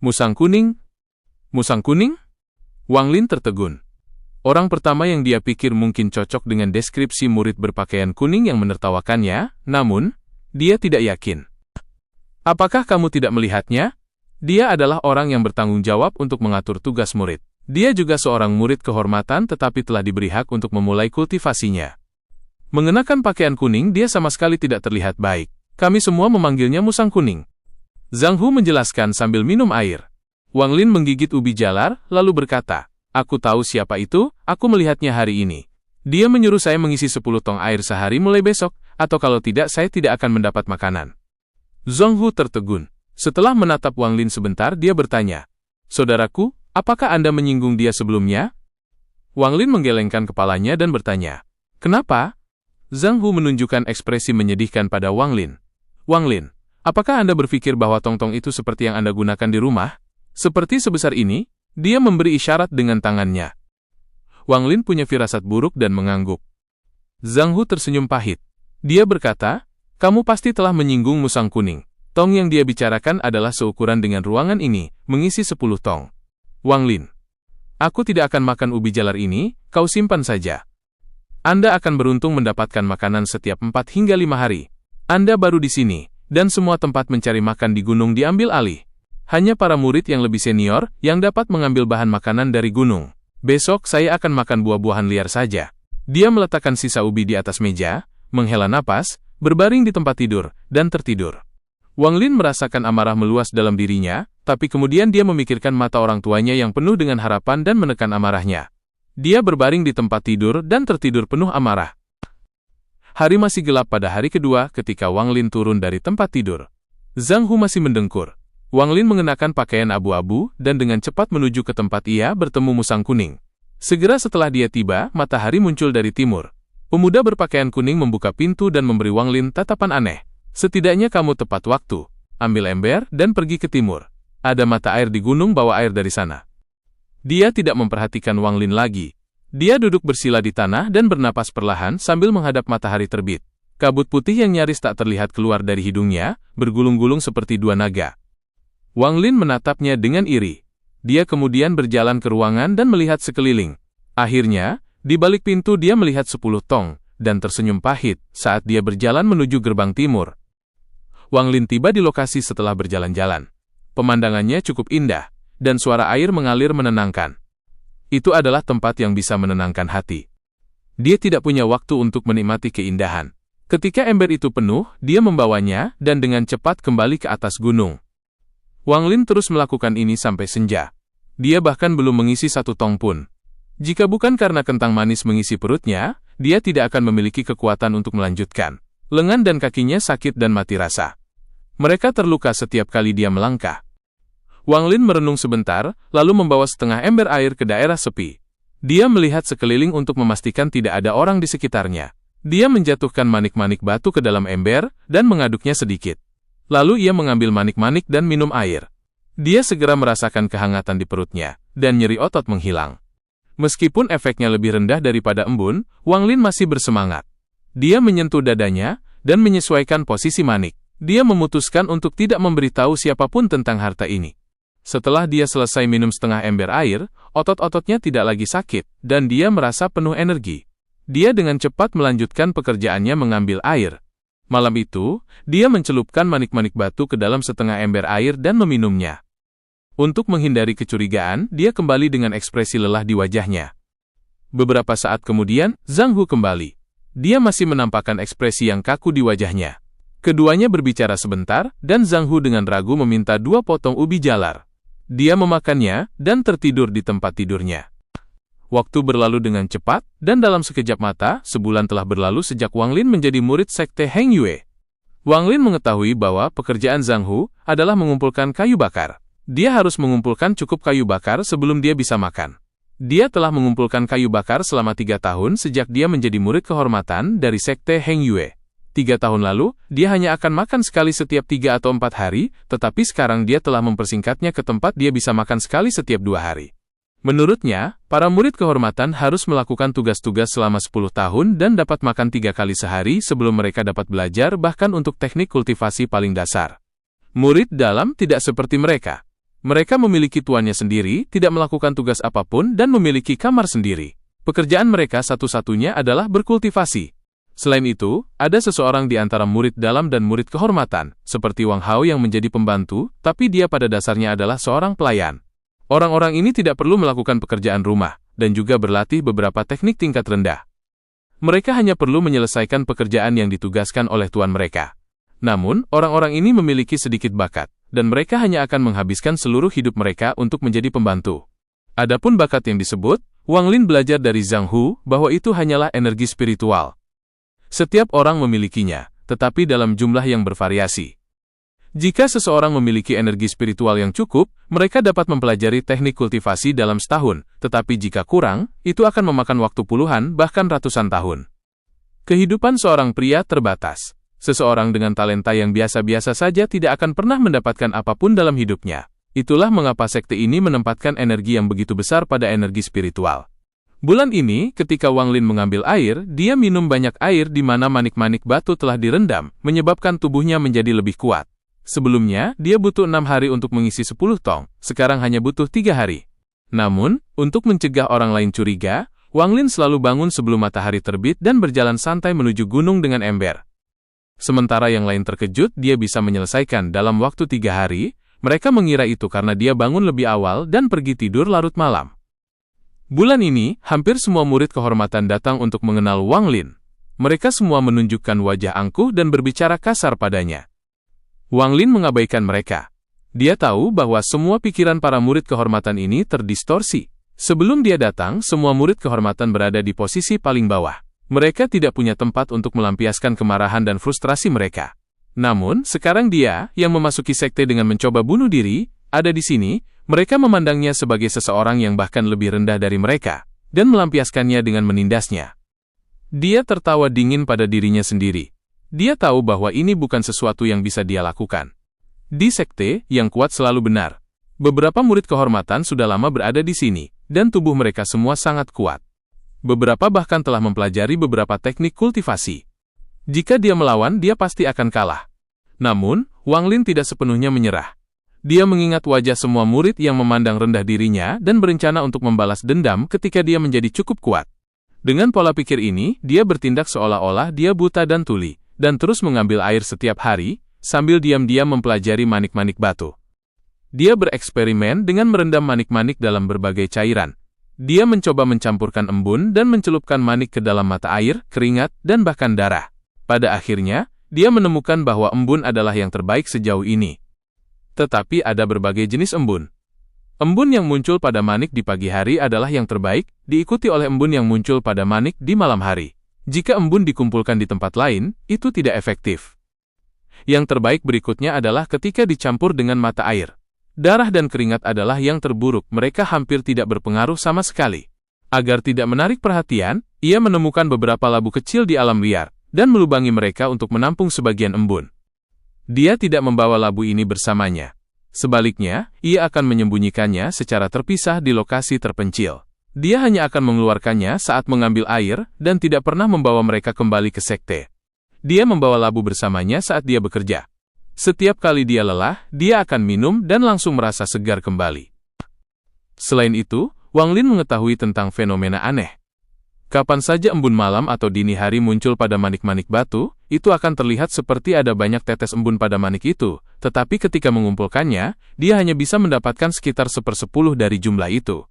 Musang kuning? Musang kuning? Wang Lin tertegun. Orang pertama yang dia pikir mungkin cocok dengan deskripsi murid berpakaian kuning yang menertawakannya, namun, dia tidak yakin. Apakah kamu tidak melihatnya? Dia adalah orang yang bertanggung jawab untuk mengatur tugas murid. Dia juga seorang murid kehormatan tetapi telah diberi hak untuk memulai kultivasinya. Mengenakan pakaian kuning, dia sama sekali tidak terlihat baik. Kami semua memanggilnya musang kuning. Zhang Hu menjelaskan sambil minum air. Wang Lin menggigit ubi jalar, lalu berkata, aku tahu siapa itu, aku melihatnya hari ini. Dia menyuruh saya mengisi 10 tong air sehari mulai besok, atau kalau tidak saya tidak akan mendapat makanan. Zhang Hu tertegun. Setelah menatap Wang Lin sebentar, dia bertanya, saudaraku, apakah Anda menyinggung dia sebelumnya? Wang Lin menggelengkan kepalanya dan bertanya, kenapa? Zhang Hu menunjukkan ekspresi menyedihkan pada Wang Lin. Wang Lin, apakah Anda berpikir bahwa tong-tong itu seperti yang Anda gunakan di rumah? Seperti sebesar ini? Dia memberi isyarat dengan tangannya. Wang Lin punya firasat buruk dan mengangguk. Zhang Hu tersenyum pahit. Dia berkata, kamu pasti telah menyinggung musang kuning. Tong yang dia bicarakan adalah seukuran dengan ruangan ini, mengisi 10 tong. Wang Lin, aku tidak akan makan ubi jalar ini, kau simpan saja. Anda akan beruntung mendapatkan makanan setiap 4 hingga 5 hari. Anda baru di sini, dan semua tempat mencari makan di gunung diambil alih. Hanya para murid yang lebih senior yang dapat mengambil bahan makanan dari gunung. Besok saya akan makan buah-buahan liar saja. Dia meletakkan sisa ubi di atas meja, menghela napas, berbaring di tempat tidur, dan tertidur. Wang Lin merasakan amarah meluas dalam dirinya, tapi kemudian dia memikirkan mata orang tuanya yang penuh dengan harapan dan menekan amarahnya. Dia berbaring di tempat tidur dan tertidur penuh amarah. Hari masih gelap pada hari kedua ketika Wang Lin turun dari tempat tidur. Zhang Hu masih mendengkur. Wang Lin mengenakan pakaian abu-abu dan dengan cepat menuju ke tempat ia bertemu musang kuning. Segera setelah dia tiba, matahari muncul dari timur. Pemuda berpakaian kuning membuka pintu dan memberi Wang Lin tatapan aneh. Setidaknya kamu tepat waktu. Ambil ember dan pergi ke timur. Ada mata air di gunung, bawa air dari sana. Dia tidak memperhatikan Wang Lin lagi. Dia duduk bersila di tanah dan bernapas perlahan sambil menghadap matahari terbit. Kabut putih yang nyaris tak terlihat keluar dari hidungnya, bergulung-gulung seperti 2 naga. Wang Lin menatapnya dengan iri. Dia kemudian berjalan ke ruangan dan melihat sekeliling. Akhirnya, di balik pintu dia melihat 10 tong, dan tersenyum pahit saat dia berjalan menuju gerbang timur. Wang Lin tiba di lokasi setelah berjalan-jalan. Pemandangannya cukup indah, dan suara air mengalir menenangkan. Itu adalah tempat yang bisa menenangkan hati. Dia tidak punya waktu untuk menikmati keindahan. Ketika ember itu penuh, dia membawanya dan dengan cepat kembali ke atas gunung. Wang Lin terus melakukan ini sampai senja. Dia bahkan belum mengisi 1 tong pun. Jika bukan karena kentang manis mengisi perutnya, dia tidak akan memiliki kekuatan untuk melanjutkan. Lengan dan kakinya sakit dan mati rasa. Mereka terluka setiap kali dia melangkah. Wang Lin merenung sebentar, lalu membawa setengah ember air ke daerah sepi. Dia melihat sekeliling untuk memastikan tidak ada orang di sekitarnya. Dia menjatuhkan manik-manik batu ke dalam ember, dan mengaduknya sedikit. Lalu ia mengambil manik-manik dan minum air. Dia segera merasakan kehangatan di perutnya, dan nyeri otot menghilang. Meskipun efeknya lebih rendah daripada embun, Wang Lin masih bersemangat. Dia menyentuh dadanya, dan menyesuaikan posisi manik. Dia memutuskan untuk tidak memberitahu siapapun tentang harta ini. Setelah dia selesai minum setengah ember air, otot-ototnya tidak lagi sakit, dan dia merasa penuh energi. Dia dengan cepat melanjutkan pekerjaannya mengambil air. Malam itu, dia mencelupkan manik-manik batu ke dalam setengah ember air dan meminumnya. Untuk menghindari kecurigaan, dia kembali dengan ekspresi lelah di wajahnya. Beberapa saat kemudian, Zhang Hu kembali. Dia masih menampakkan ekspresi yang kaku di wajahnya. Keduanya berbicara sebentar, dan Zhang Hu dengan ragu meminta 2 potong ubi jalar. Dia memakannya, dan tertidur di tempat tidurnya. Waktu berlalu dengan cepat, dan dalam sekejap mata, sebulan telah berlalu sejak Wang Lin menjadi murid sekte Heng Yue. Wang Lin mengetahui bahwa pekerjaan Zhang Hu adalah mengumpulkan kayu bakar. Dia harus mengumpulkan cukup kayu bakar sebelum dia bisa makan. Dia telah mengumpulkan kayu bakar selama 3 tahun sejak dia menjadi murid kehormatan dari sekte Heng Yue. 3 tahun lalu, dia hanya akan makan sekali setiap 3 atau 4 hari, tetapi sekarang dia telah mempersingkatnya ke tempat dia bisa makan sekali setiap 2 hari. Menurutnya, para murid kehormatan harus melakukan tugas-tugas selama 10 tahun dan dapat makan 3 kali sehari sebelum mereka dapat belajar bahkan untuk teknik kultivasi paling dasar. Murid dalam tidak seperti mereka. Mereka memiliki tuannya sendiri, tidak melakukan tugas apapun, dan memiliki kamar sendiri. Pekerjaan mereka satu-satunya adalah berkultivasi. Selain itu, ada seseorang di antara murid dalam dan murid kehormatan, seperti Wang Hao yang menjadi pembantu, tapi dia pada dasarnya adalah seorang pelayan. Orang-orang ini tidak perlu melakukan pekerjaan rumah, dan juga berlatih beberapa teknik tingkat rendah. Mereka hanya perlu menyelesaikan pekerjaan yang ditugaskan oleh tuan mereka. Namun, orang-orang ini memiliki sedikit bakat, dan mereka hanya akan menghabiskan seluruh hidup mereka untuk menjadi pembantu. Adapun bakat yang disebut, Wang Lin belajar dari Zhang Hu bahwa itu hanyalah energi spiritual. Setiap orang memilikinya, tetapi dalam jumlah yang bervariasi. Jika seseorang memiliki energi spiritual yang cukup, mereka dapat mempelajari teknik kultivasi dalam setahun, tetapi jika kurang, itu akan memakan waktu puluhan bahkan ratusan tahun. Kehidupan seorang pria terbatas. Seseorang dengan talenta yang biasa-biasa saja tidak akan pernah mendapatkan apapun dalam hidupnya. Itulah mengapa sekte ini menempatkan energi yang begitu besar pada energi spiritual. Bulan ini, ketika Wang Lin mengambil air, dia minum banyak air di mana manik-manik batu telah direndam, menyebabkan tubuhnya menjadi lebih kuat. Sebelumnya, dia butuh 6 hari untuk mengisi 10 tong, sekarang hanya butuh 3 hari. Namun, untuk mencegah orang lain curiga, Wang Lin selalu bangun sebelum matahari terbit dan berjalan santai menuju gunung dengan ember. Sementara yang lain terkejut dia bisa menyelesaikan dalam waktu 3 hari, mereka mengira itu karena dia bangun lebih awal dan pergi tidur larut malam. Bulan ini, hampir semua murid kehormatan datang untuk mengenal Wang Lin. Mereka semua menunjukkan wajah angkuh dan berbicara kasar padanya. Wang Lin mengabaikan mereka. Dia tahu bahwa semua pikiran para murid kehormatan ini terdistorsi. Sebelum dia datang, semua murid kehormatan berada di posisi paling bawah. Mereka tidak punya tempat untuk melampiaskan kemarahan dan frustrasi mereka. Namun, sekarang dia, yang memasuki sekte dengan mencoba bunuh diri, ada di sini, mereka memandangnya sebagai seseorang yang bahkan lebih rendah dari mereka, dan melampiaskannya dengan menindasnya. Dia tertawa dingin pada dirinya sendiri. Dia tahu bahwa ini bukan sesuatu yang bisa dia lakukan. Di sekte, yang kuat selalu benar. Beberapa murid kehormatan sudah lama berada di sini, dan tubuh mereka semua sangat kuat. Beberapa bahkan telah mempelajari beberapa teknik kultivasi. Jika dia melawan, dia pasti akan kalah. Namun, Wang Lin tidak sepenuhnya menyerah. Dia mengingat wajah semua murid yang memandang rendah dirinya dan berencana untuk membalas dendam ketika dia menjadi cukup kuat. Dengan pola pikir ini, dia bertindak seolah-olah dia buta dan tuli, dan terus mengambil air setiap hari, sambil diam-diam mempelajari manik-manik batu. Dia bereksperimen dengan merendam manik-manik dalam berbagai cairan. Dia mencoba mencampurkan embun dan mencelupkan manik ke dalam mata air, keringat, dan bahkan darah. Pada akhirnya, dia menemukan bahwa embun adalah yang terbaik sejauh ini. Tetapi ada berbagai jenis embun. Embun yang muncul pada manik di pagi hari adalah yang terbaik, diikuti oleh embun yang muncul pada manik di malam hari. Jika embun dikumpulkan di tempat lain, itu tidak efektif. Yang terbaik berikutnya adalah ketika dicampur dengan mata air. Darah dan keringat adalah yang terburuk, mereka hampir tidak berpengaruh sama sekali. Agar tidak menarik perhatian, ia menemukan beberapa labu kecil di alam liar, dan melubangi mereka untuk menampung sebagian embun. Dia tidak membawa labu ini bersamanya. Sebaliknya, ia akan menyembunyikannya secara terpisah di lokasi terpencil. Dia hanya akan mengeluarkannya saat mengambil air, dan tidak pernah membawa mereka kembali ke sekte. Dia membawa labu bersamanya saat dia bekerja. Setiap kali dia lelah, dia akan minum dan langsung merasa segar kembali. Selain itu, Wang Lin mengetahui tentang fenomena aneh. Kapan saja embun malam atau dini hari muncul pada manik-manik batu, itu akan terlihat seperti ada banyak tetes embun pada manik itu, tetapi ketika mengumpulkannya, dia hanya bisa mendapatkan sekitar 1/10 dari jumlah itu.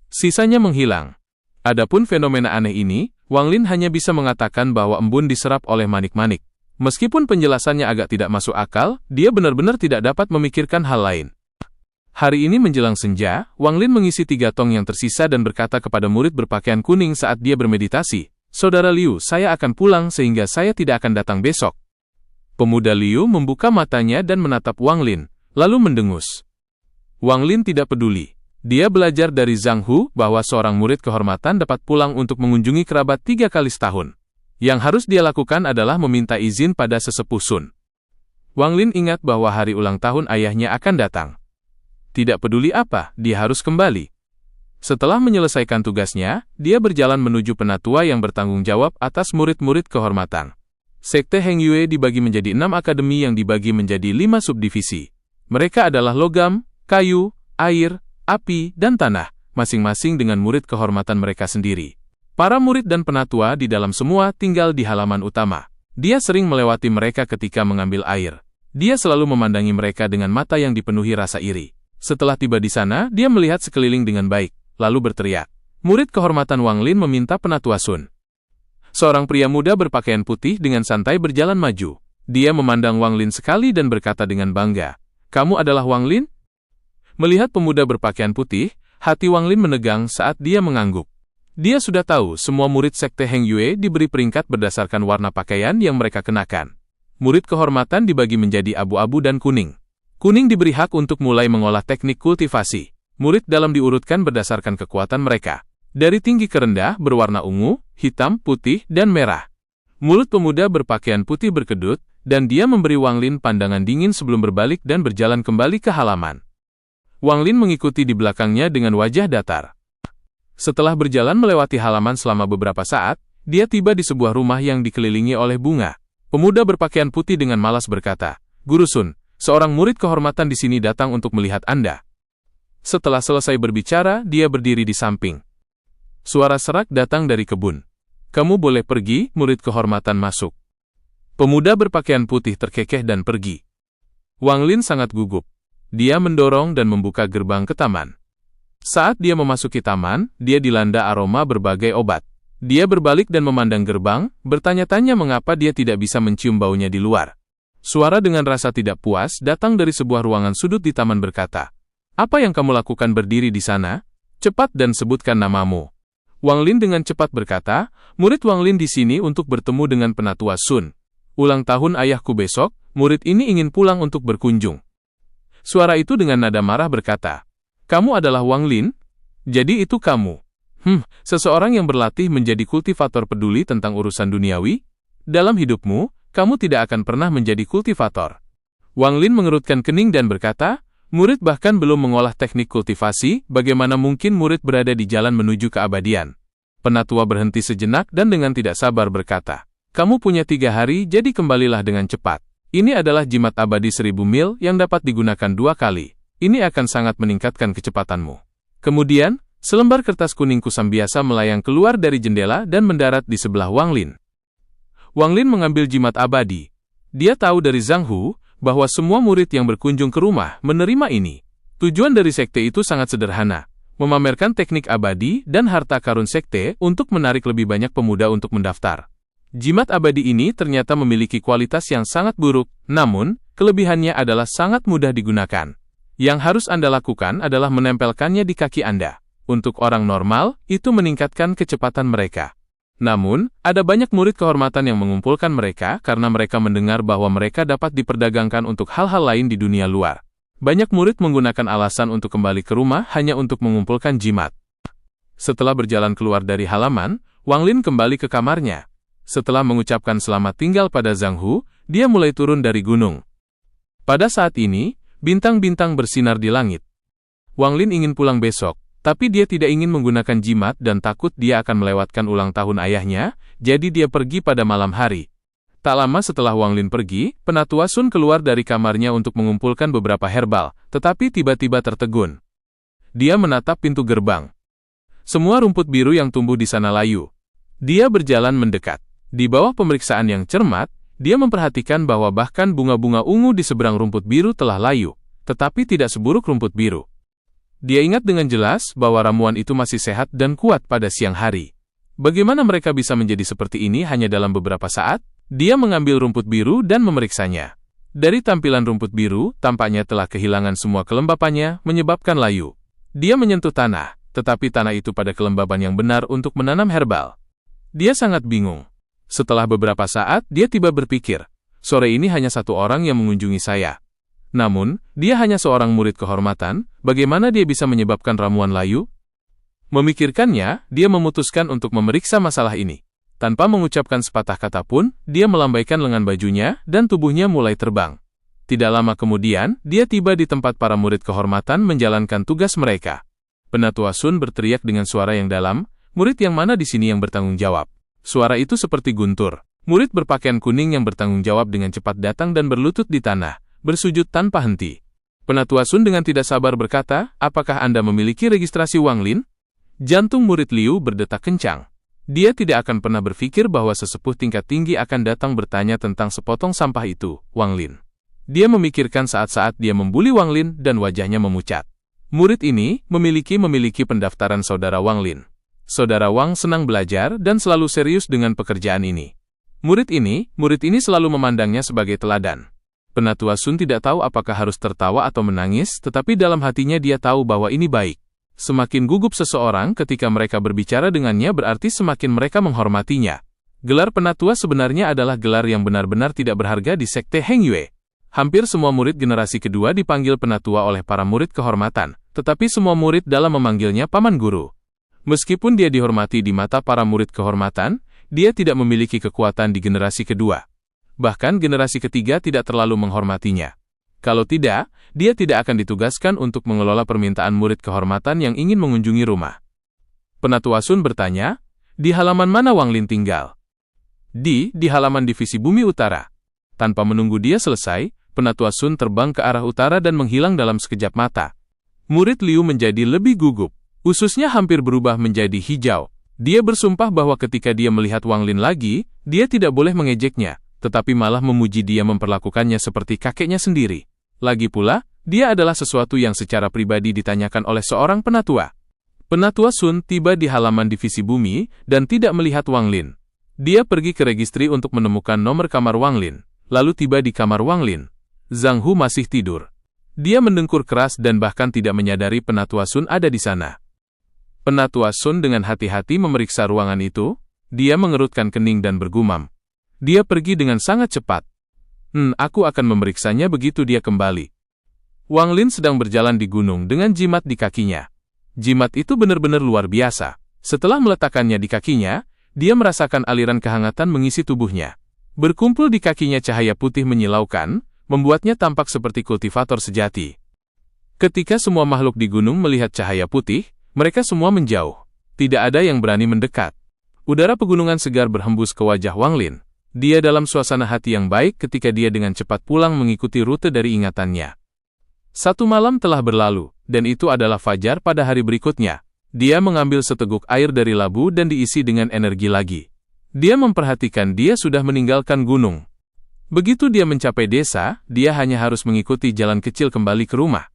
Sisanya menghilang. Adapun fenomena aneh ini, Wang Lin hanya bisa mengatakan bahwa embun diserap oleh manik-manik. Meskipun penjelasannya agak tidak masuk akal, dia benar-benar tidak dapat memikirkan hal lain. Hari ini menjelang senja, Wang Lin mengisi 3 tong yang tersisa dan berkata kepada murid berpakaian kuning saat dia bermeditasi, "Saudara Liu, saya akan pulang sehingga saya tidak akan datang besok." Pemuda Liu membuka matanya dan menatap Wang Lin, lalu mendengus. Wang Lin tidak peduli. Dia belajar dari Zhang Hu bahwa seorang murid kehormatan dapat pulang untuk mengunjungi kerabat 3 kali setahun. Yang harus dia lakukan adalah meminta izin pada sesepuh Sun. Wang Lin ingat bahwa hari ulang tahun ayahnya akan datang. Tidak peduli apa, dia harus kembali. Setelah menyelesaikan tugasnya, dia berjalan menuju penatua yang bertanggung jawab atas murid-murid kehormatan. Sekte Heng Yue dibagi menjadi 6 akademi yang dibagi menjadi 5 subdivisi. Mereka adalah logam, kayu, air, api, dan tanah, masing-masing dengan murid kehormatan mereka sendiri. Para murid dan penatua di dalam semua tinggal di halaman utama. Dia sering melewati mereka ketika mengambil air. Dia selalu memandangi mereka dengan mata yang dipenuhi rasa iri. Setelah tiba di sana, dia melihat sekeliling dengan baik, lalu berteriak. Murid kehormatan Wang Lin meminta penatua Sun. Seorang pria muda berpakaian putih dengan santai berjalan maju. Dia memandang Wang Lin sekali dan berkata dengan bangga, "Kamu adalah Wang Lin?" Melihat pemuda berpakaian putih, hati Wang Lin menegang saat dia mengangguk. Dia sudah tahu semua murid sekte Heng Yue diberi peringkat berdasarkan warna pakaian yang mereka kenakan. Murid kehormatan dibagi menjadi abu-abu dan kuning. Kuning diberi hak untuk mulai mengolah teknik kultivasi. Murid dalam diurutkan berdasarkan kekuatan mereka. Dari tinggi ke rendah berwarna ungu, hitam, putih, dan merah. Mulut pemuda berpakaian putih berkedut, dan dia memberi Wang Lin pandangan dingin sebelum berbalik dan berjalan kembali ke halaman. Wang Lin mengikuti di belakangnya dengan wajah datar. Setelah berjalan melewati halaman selama beberapa saat, dia tiba di sebuah rumah yang dikelilingi oleh bunga. Pemuda berpakaian putih dengan malas berkata, "Guru Sun, seorang murid kehormatan di sini datang untuk melihat Anda." Setelah selesai berbicara, dia berdiri di samping. Suara serak datang dari kebun. "Kamu boleh pergi, murid kehormatan masuk." Pemuda berpakaian putih terkekeh dan pergi. Wang Lin sangat gugup. Dia mendorong dan membuka gerbang ke taman. Saat dia memasuki taman, dia dilanda aroma berbagai obat. Dia berbalik dan memandang gerbang, bertanya-tanya mengapa dia tidak bisa mencium baunya di luar. Suara dengan rasa tidak puas datang dari sebuah ruangan sudut di taman berkata, "Apa yang kamu lakukan berdiri di sana? Cepat dan sebutkan namamu." Wang Lin dengan cepat berkata, "Murid Wang Lin di sini untuk bertemu dengan penatua Sun. Ulang tahun ayahku besok, murid ini ingin pulang untuk berkunjung." Suara itu dengan nada marah berkata, "Kamu adalah Wang Lin? Jadi itu kamu? Seseorang yang berlatih menjadi kultivator peduli tentang urusan duniawi? Dalam hidupmu, kamu tidak akan pernah menjadi kultivator." Wang Lin mengerutkan kening dan berkata, "Murid bahkan belum mengolah teknik kultivasi, bagaimana mungkin murid berada di jalan menuju keabadian?" Penatua berhenti sejenak dan dengan tidak sabar berkata, "Kamu punya 3 hari, jadi kembalilah dengan cepat. Ini adalah jimat abadi 1000 mil yang dapat digunakan 2 kali. Ini akan sangat meningkatkan kecepatanmu." Kemudian, selembar kertas kuning kusam biasa melayang keluar dari jendela dan mendarat di sebelah Wang Lin. Wang Lin mengambil jimat abadi. Dia tahu dari Zhang Hu bahwa semua murid yang berkunjung ke rumah menerima ini. Tujuan dari sekte itu sangat sederhana, memamerkan teknik abadi dan harta karun sekte untuk menarik lebih banyak pemuda untuk mendaftar. Jimat abadi ini ternyata memiliki kualitas yang sangat buruk, namun, kelebihannya adalah sangat mudah digunakan. Yang harus Anda lakukan adalah menempelkannya di kaki Anda. Untuk orang normal, itu meningkatkan kecepatan mereka. Namun, ada banyak murid kehormatan yang mengumpulkan mereka karena mereka mendengar bahwa mereka dapat diperdagangkan untuk hal-hal lain di dunia luar. Banyak murid menggunakan alasan untuk kembali ke rumah hanya untuk mengumpulkan jimat. Setelah berjalan keluar dari halaman, Wang Lin kembali ke kamarnya. Setelah mengucapkan selamat tinggal pada Zhang Hu, dia mulai turun dari gunung. Pada saat ini, bintang-bintang bersinar di langit. Wang Lin ingin pulang besok, tapi dia tidak ingin menggunakan jimat dan takut dia akan melewatkan ulang tahun ayahnya, jadi dia pergi pada malam hari. Tak lama setelah Wang Lin pergi, penatua Sun keluar dari kamarnya untuk mengumpulkan beberapa herbal, tetapi tiba-tiba tertegun. Dia menatap pintu gerbang. Semua rumput biru yang tumbuh di sana layu. Dia berjalan mendekat. Di bawah pemeriksaan yang cermat, dia memperhatikan bahwa bahkan bunga-bunga ungu di seberang rumput biru telah layu, tetapi tidak seburuk rumput biru. Dia ingat dengan jelas bahwa ramuan itu masih sehat dan kuat pada siang hari. Bagaimana mereka bisa menjadi seperti ini hanya dalam beberapa saat? Dia mengambil rumput biru dan memeriksanya. Dari tampilan rumput biru, tampaknya telah kehilangan semua kelembapannya, menyebabkan layu. Dia menyentuh tanah, tetapi tanah itu pada kelembapan yang benar untuk menanam herbal. Dia sangat bingung. Setelah beberapa saat, dia tiba berpikir, sore ini hanya 1 orang yang mengunjungi saya. Namun, dia hanya seorang murid kehormatan, bagaimana dia bisa menyebabkan ramuan layu? Memikirkannya, dia memutuskan untuk memeriksa masalah ini. Tanpa mengucapkan sepatah kata pun, dia melambaikan lengan bajunya, dan tubuhnya mulai terbang. Tidak lama kemudian, dia tiba di tempat para murid kehormatan menjalankan tugas mereka. Penatua Sun berteriak dengan suara yang dalam, "Murid yang mana di sini yang bertanggung jawab?" Suara itu seperti guntur. Murid berpakaian kuning yang bertanggung jawab dengan cepat datang dan berlutut di tanah, bersujud tanpa henti. Penatua Sun dengan tidak sabar berkata, apakah Anda memiliki registrasi Wang Lin? Jantung murid Liu berdetak kencang. Dia tidak akan pernah berpikir bahwa sesepuh tingkat tinggi akan datang bertanya tentang sepotong sampah itu, Wang Lin. Dia memikirkan saat-saat dia membuli Wang Lin dan wajahnya memucat. Murid ini memiliki pendaftaran saudara Wang Lin. Saudara Wang senang belajar dan selalu serius dengan pekerjaan ini. Murid ini selalu memandangnya sebagai teladan. Penatua Sun tidak tahu apakah harus tertawa atau menangis, tetapi dalam hatinya dia tahu bahwa ini baik. Semakin gugup seseorang ketika mereka berbicara dengannya berarti semakin mereka menghormatinya. Gelar penatua sebenarnya adalah gelar yang benar-benar tidak berharga di sekte Heng Yue. Hampir semua murid generasi kedua dipanggil penatua oleh para murid kehormatan, tetapi semua murid dalam memanggilnya paman guru. Meskipun dia dihormati di mata para murid kehormatan, dia tidak memiliki kekuatan di generasi kedua. Bahkan generasi ketiga tidak terlalu menghormatinya. Kalau tidak, dia tidak akan ditugaskan untuk mengelola permintaan murid kehormatan yang ingin mengunjungi rumah. Penatua Sun bertanya, di halaman mana Wang Lin tinggal? Di halaman divisi bumi utara. Tanpa menunggu dia selesai, Penatua Sun terbang ke arah utara dan menghilang dalam sekejap mata. Murid Liu menjadi lebih gugup. Ususnya hampir berubah menjadi hijau. Dia bersumpah bahwa ketika dia melihat Wang Lin lagi, dia tidak boleh mengejeknya, tetapi malah memuji dia memperlakukannya seperti kakeknya sendiri. Lagi pula, dia adalah sesuatu yang secara pribadi ditanyakan oleh seorang penatua. Penatua Sun tiba di halaman divisi bumi dan tidak melihat Wang Lin. Dia pergi ke registri untuk menemukan nomor kamar Wang Lin, lalu tiba di kamar Wang Lin. Zhang Hu masih tidur. Dia mendengkur keras dan bahkan tidak menyadari Penatua Sun ada di sana. Penatua Sun dengan hati-hati memeriksa ruangan itu. Dia mengerutkan kening dan bergumam. Dia pergi dengan sangat cepat. Aku akan memeriksanya begitu dia kembali. Wang Lin sedang berjalan di gunung dengan jimat di kakinya. Jimat itu benar-benar luar biasa. Setelah meletakkannya di kakinya, dia merasakan aliran kehangatan mengisi tubuhnya. Berkumpul di kakinya cahaya putih menyilaukan, membuatnya tampak seperti kultivator sejati. Ketika semua makhluk di gunung melihat cahaya putih, mereka semua menjauh. Tidak ada yang berani mendekat. Udara pegunungan segar berhembus ke wajah Wang Lin. Dia dalam suasana hati yang baik ketika dia dengan cepat pulang mengikuti rute dari ingatannya. 1 malam telah berlalu, dan itu adalah fajar pada hari berikutnya. Dia mengambil seteguk air dari labu dan diisi dengan energi lagi. Dia memperhatikan dia sudah meninggalkan gunung. Begitu dia mencapai desa, dia hanya harus mengikuti jalan kecil kembali ke rumah.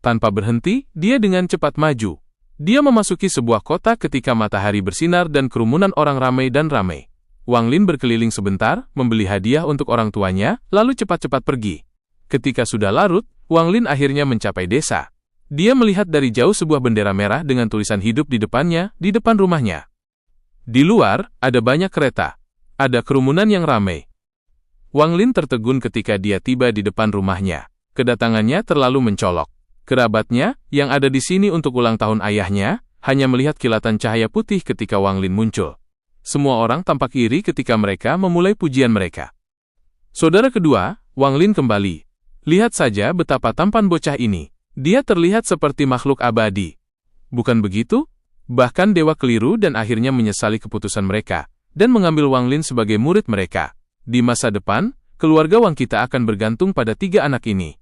Tanpa berhenti, dia dengan cepat maju. Dia memasuki sebuah kota ketika matahari bersinar dan kerumunan orang ramai dan ramai. Wang Lin berkeliling sebentar, membeli hadiah untuk orang tuanya, lalu cepat-cepat pergi. Ketika sudah larut, Wang Lin akhirnya mencapai desa. Dia melihat dari jauh sebuah bendera merah dengan tulisan hidup di depannya, di depan rumahnya. Di luar, ada banyak kereta. Ada kerumunan yang ramai. Wang Lin tertegun ketika dia tiba di depan rumahnya. Kedatangannya terlalu mencolok. Kerabatnya, yang ada di sini untuk ulang tahun ayahnya, hanya melihat kilatan cahaya putih ketika Wang Lin muncul. Semua orang tampak iri ketika mereka memulai pujian mereka. Saudara kedua, Wang Lin kembali. Lihat saja betapa tampan bocah ini. Dia terlihat seperti makhluk abadi. Bukan begitu? Bahkan dewa keliru dan akhirnya menyesali keputusan mereka, dan mengambil Wang Lin sebagai murid mereka. Di masa depan, keluarga Wang kita akan bergantung pada 3 anak ini.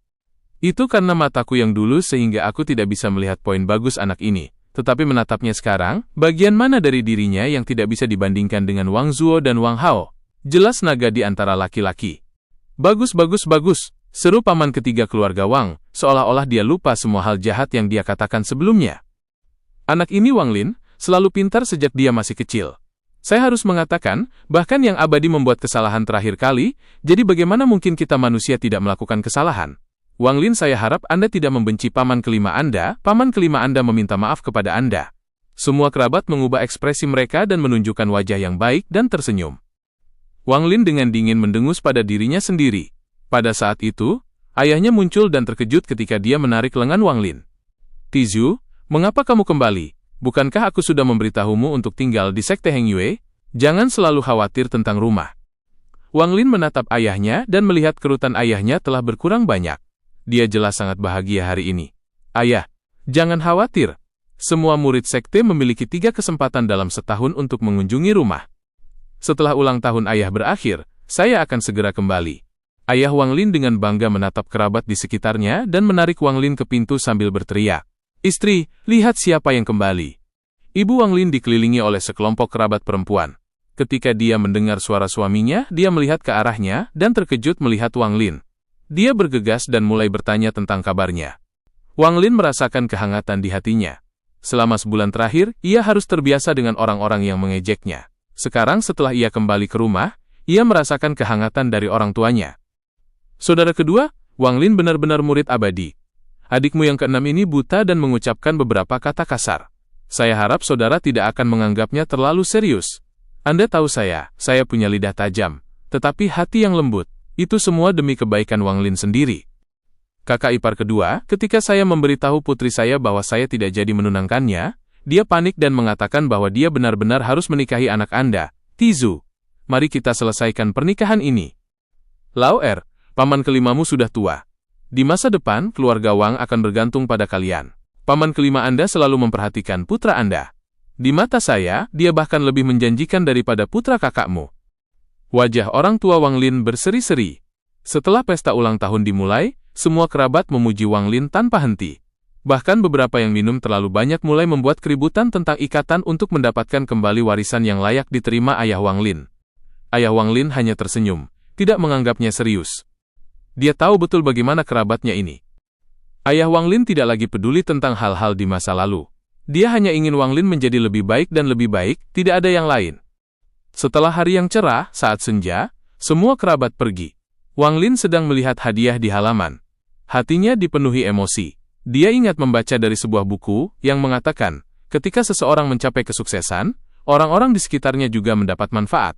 Itu karena mataku yang dulu sehingga aku tidak bisa melihat poin bagus anak ini. Tetapi menatapnya sekarang, bagian mana dari dirinya yang tidak bisa dibandingkan dengan Wang Zuo dan Wang Hao? Jelas naga di antara laki-laki. Bagus, bagus, bagus, seru paman ketiga keluarga Wang, seolah-olah dia lupa semua hal jahat yang dia katakan sebelumnya. Anak ini Wang Lin, selalu pintar sejak dia masih kecil. Saya harus mengatakan, bahkan yang abadi membuat kesalahan terakhir kali, jadi bagaimana mungkin kita manusia tidak melakukan kesalahan? Wang Lin, saya harap Anda tidak membenci paman kelima Anda meminta maaf kepada Anda. Semua kerabat mengubah ekspresi mereka dan menunjukkan wajah yang baik dan tersenyum. Wang Lin dengan dingin mendengus pada dirinya sendiri. Pada saat itu, ayahnya muncul dan terkejut ketika dia menarik lengan Wang Lin. Tizu, mengapa kamu kembali? Bukankah aku sudah memberitahumu untuk tinggal di sekte Heng Yue? Jangan selalu khawatir tentang rumah. Wang Lin menatap ayahnya dan melihat kerutan ayahnya telah berkurang banyak. Dia jelas sangat bahagia hari ini. Ayah, jangan khawatir. Semua murid sekte memiliki 3 kesempatan dalam setahun untuk mengunjungi rumah. Setelah ulang tahun ayah berakhir, saya akan segera kembali. Ayah Wang Lin dengan bangga menatap kerabat di sekitarnya dan menarik Wang Lin ke pintu sambil berteriak, "Istri, lihat siapa yang kembali." Ibu Wang Lin dikelilingi oleh sekelompok kerabat perempuan. Ketika dia mendengar suara suaminya, dia melihat ke arahnya dan terkejut melihat Wang Lin. Dia bergegas dan mulai bertanya tentang kabarnya. Wang Lin merasakan kehangatan di hatinya. Selama sebulan terakhir, ia harus terbiasa dengan orang-orang yang mengejeknya. Sekarang setelah ia kembali ke rumah, ia merasakan kehangatan dari orang tuanya. Saudara kedua, Wang Lin benar-benar murid abadi. Adikmu yang keenam ini buta dan mengucapkan beberapa kata kasar. Saya harap saudara tidak akan menganggapnya terlalu serius. Anda tahu saya punya lidah tajam, tetapi hati yang lembut. Itu semua demi kebaikan Wang Lin sendiri. Kakak ipar kedua, ketika saya memberitahu putri saya bahwa saya tidak jadi menunangkannya, dia panik dan mengatakan bahwa dia benar-benar harus menikahi anak Anda, Tizu. Mari kita selesaikan pernikahan ini. Lao Er, paman kelimamu sudah tua. Di masa depan, keluarga Wang akan bergantung pada kalian. Paman kelima Anda selalu memperhatikan putra Anda. Di mata saya, dia bahkan lebih menjanjikan daripada putra kakakmu. Wajah orang tua Wang Lin berseri-seri. Setelah pesta ulang tahun dimulai, semua kerabat memuji Wang Lin tanpa henti. Bahkan beberapa yang minum terlalu banyak mulai membuat keributan tentang ikatan untuk mendapatkan kembali warisan yang layak diterima ayah Wang Lin. Ayah Wang Lin hanya tersenyum, tidak menganggapnya serius. Dia tahu betul bagaimana kerabatnya ini. Ayah Wang Lin tidak lagi peduli tentang hal-hal di masa lalu. Dia hanya ingin Wang Lin menjadi lebih baik dan lebih baik, tidak ada yang lain. Setelah hari yang cerah, saat senja, semua kerabat pergi. Wang Lin sedang melihat hadiah di halaman. Hatinya dipenuhi emosi. Dia ingat membaca dari sebuah buku yang mengatakan, ketika seseorang mencapai kesuksesan, orang-orang di sekitarnya juga mendapat manfaat.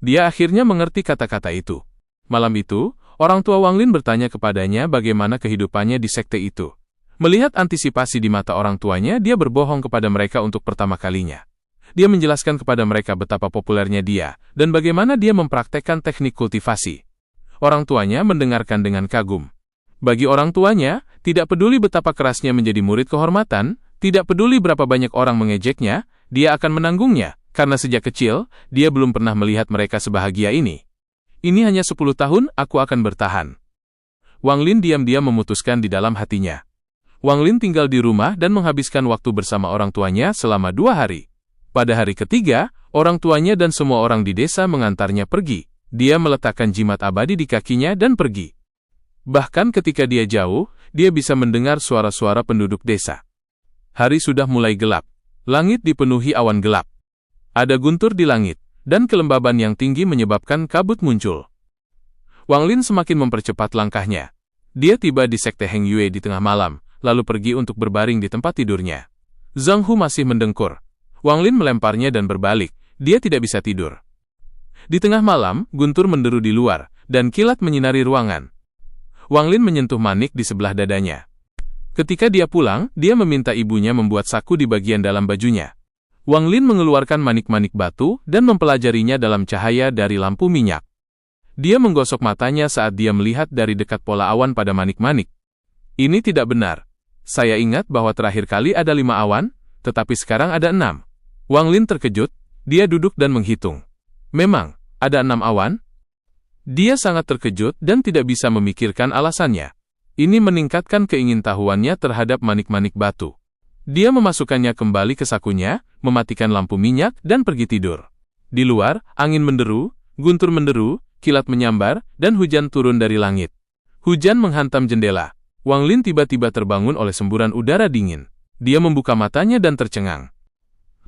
Dia akhirnya mengerti kata-kata itu. Malam itu, orang tua Wang Lin bertanya kepadanya bagaimana kehidupannya di sekte itu. Melihat antisipasi di mata orang tuanya, dia berbohong kepada mereka untuk pertama kalinya. Dia menjelaskan kepada mereka betapa populernya dia, dan bagaimana dia mempraktekkan teknik kultivasi. Orang tuanya mendengarkan dengan kagum. Bagi orang tuanya, tidak peduli betapa kerasnya menjadi murid kehormatan, tidak peduli berapa banyak orang mengejeknya, dia akan menanggungnya, karena sejak kecil, dia belum pernah melihat mereka sebahagia ini. Ini hanya 10 tahun, aku akan bertahan. Wang Lin diam-diam memutuskan di dalam hatinya. Wang Lin tinggal di rumah dan menghabiskan waktu bersama orang tuanya selama 2 hari. Pada hari ketiga, orang tuanya dan semua orang di desa mengantarnya pergi. Dia meletakkan jimat abadi di kakinya dan pergi. Bahkan ketika dia jauh, dia bisa mendengar suara-suara penduduk desa. Hari sudah mulai gelap. Langit dipenuhi awan gelap. Ada guntur di langit, dan kelembaban yang tinggi menyebabkan kabut muncul. Wang Lin semakin mempercepat langkahnya. Dia tiba di sekte Heng Yue di tengah malam, lalu pergi untuk berbaring di tempat tidurnya. Zhang Hu masih mendengkur. Wang Lin melemparnya dan berbalik. Dia tidak bisa tidur. Di tengah malam, guntur menderu di luar, dan kilat menyinari ruangan. Wang Lin menyentuh manik di sebelah dadanya. Ketika dia pulang, dia meminta ibunya membuat saku di bagian dalam bajunya. Wang Lin mengeluarkan manik-manik batu dan mempelajarinya dalam cahaya dari lampu minyak. Dia menggosok matanya saat dia melihat dari dekat pola awan pada manik-manik. Ini tidak benar. Saya ingat bahwa terakhir kali ada 5 awan, tetapi sekarang ada 6. Wang Lin terkejut, dia duduk dan menghitung. Memang, ada 6 awan? Dia sangat terkejut dan tidak bisa memikirkan alasannya. Ini meningkatkan keingintahuannya terhadap manik-manik batu. Dia memasukkannya kembali ke sakunya, mematikan lampu minyak, dan pergi tidur. Di luar, angin menderu, guntur menderu, kilat menyambar, dan hujan turun dari langit. Hujan menghantam jendela. Wang Lin tiba-tiba terbangun oleh semburan udara dingin. Dia membuka matanya dan tercengang.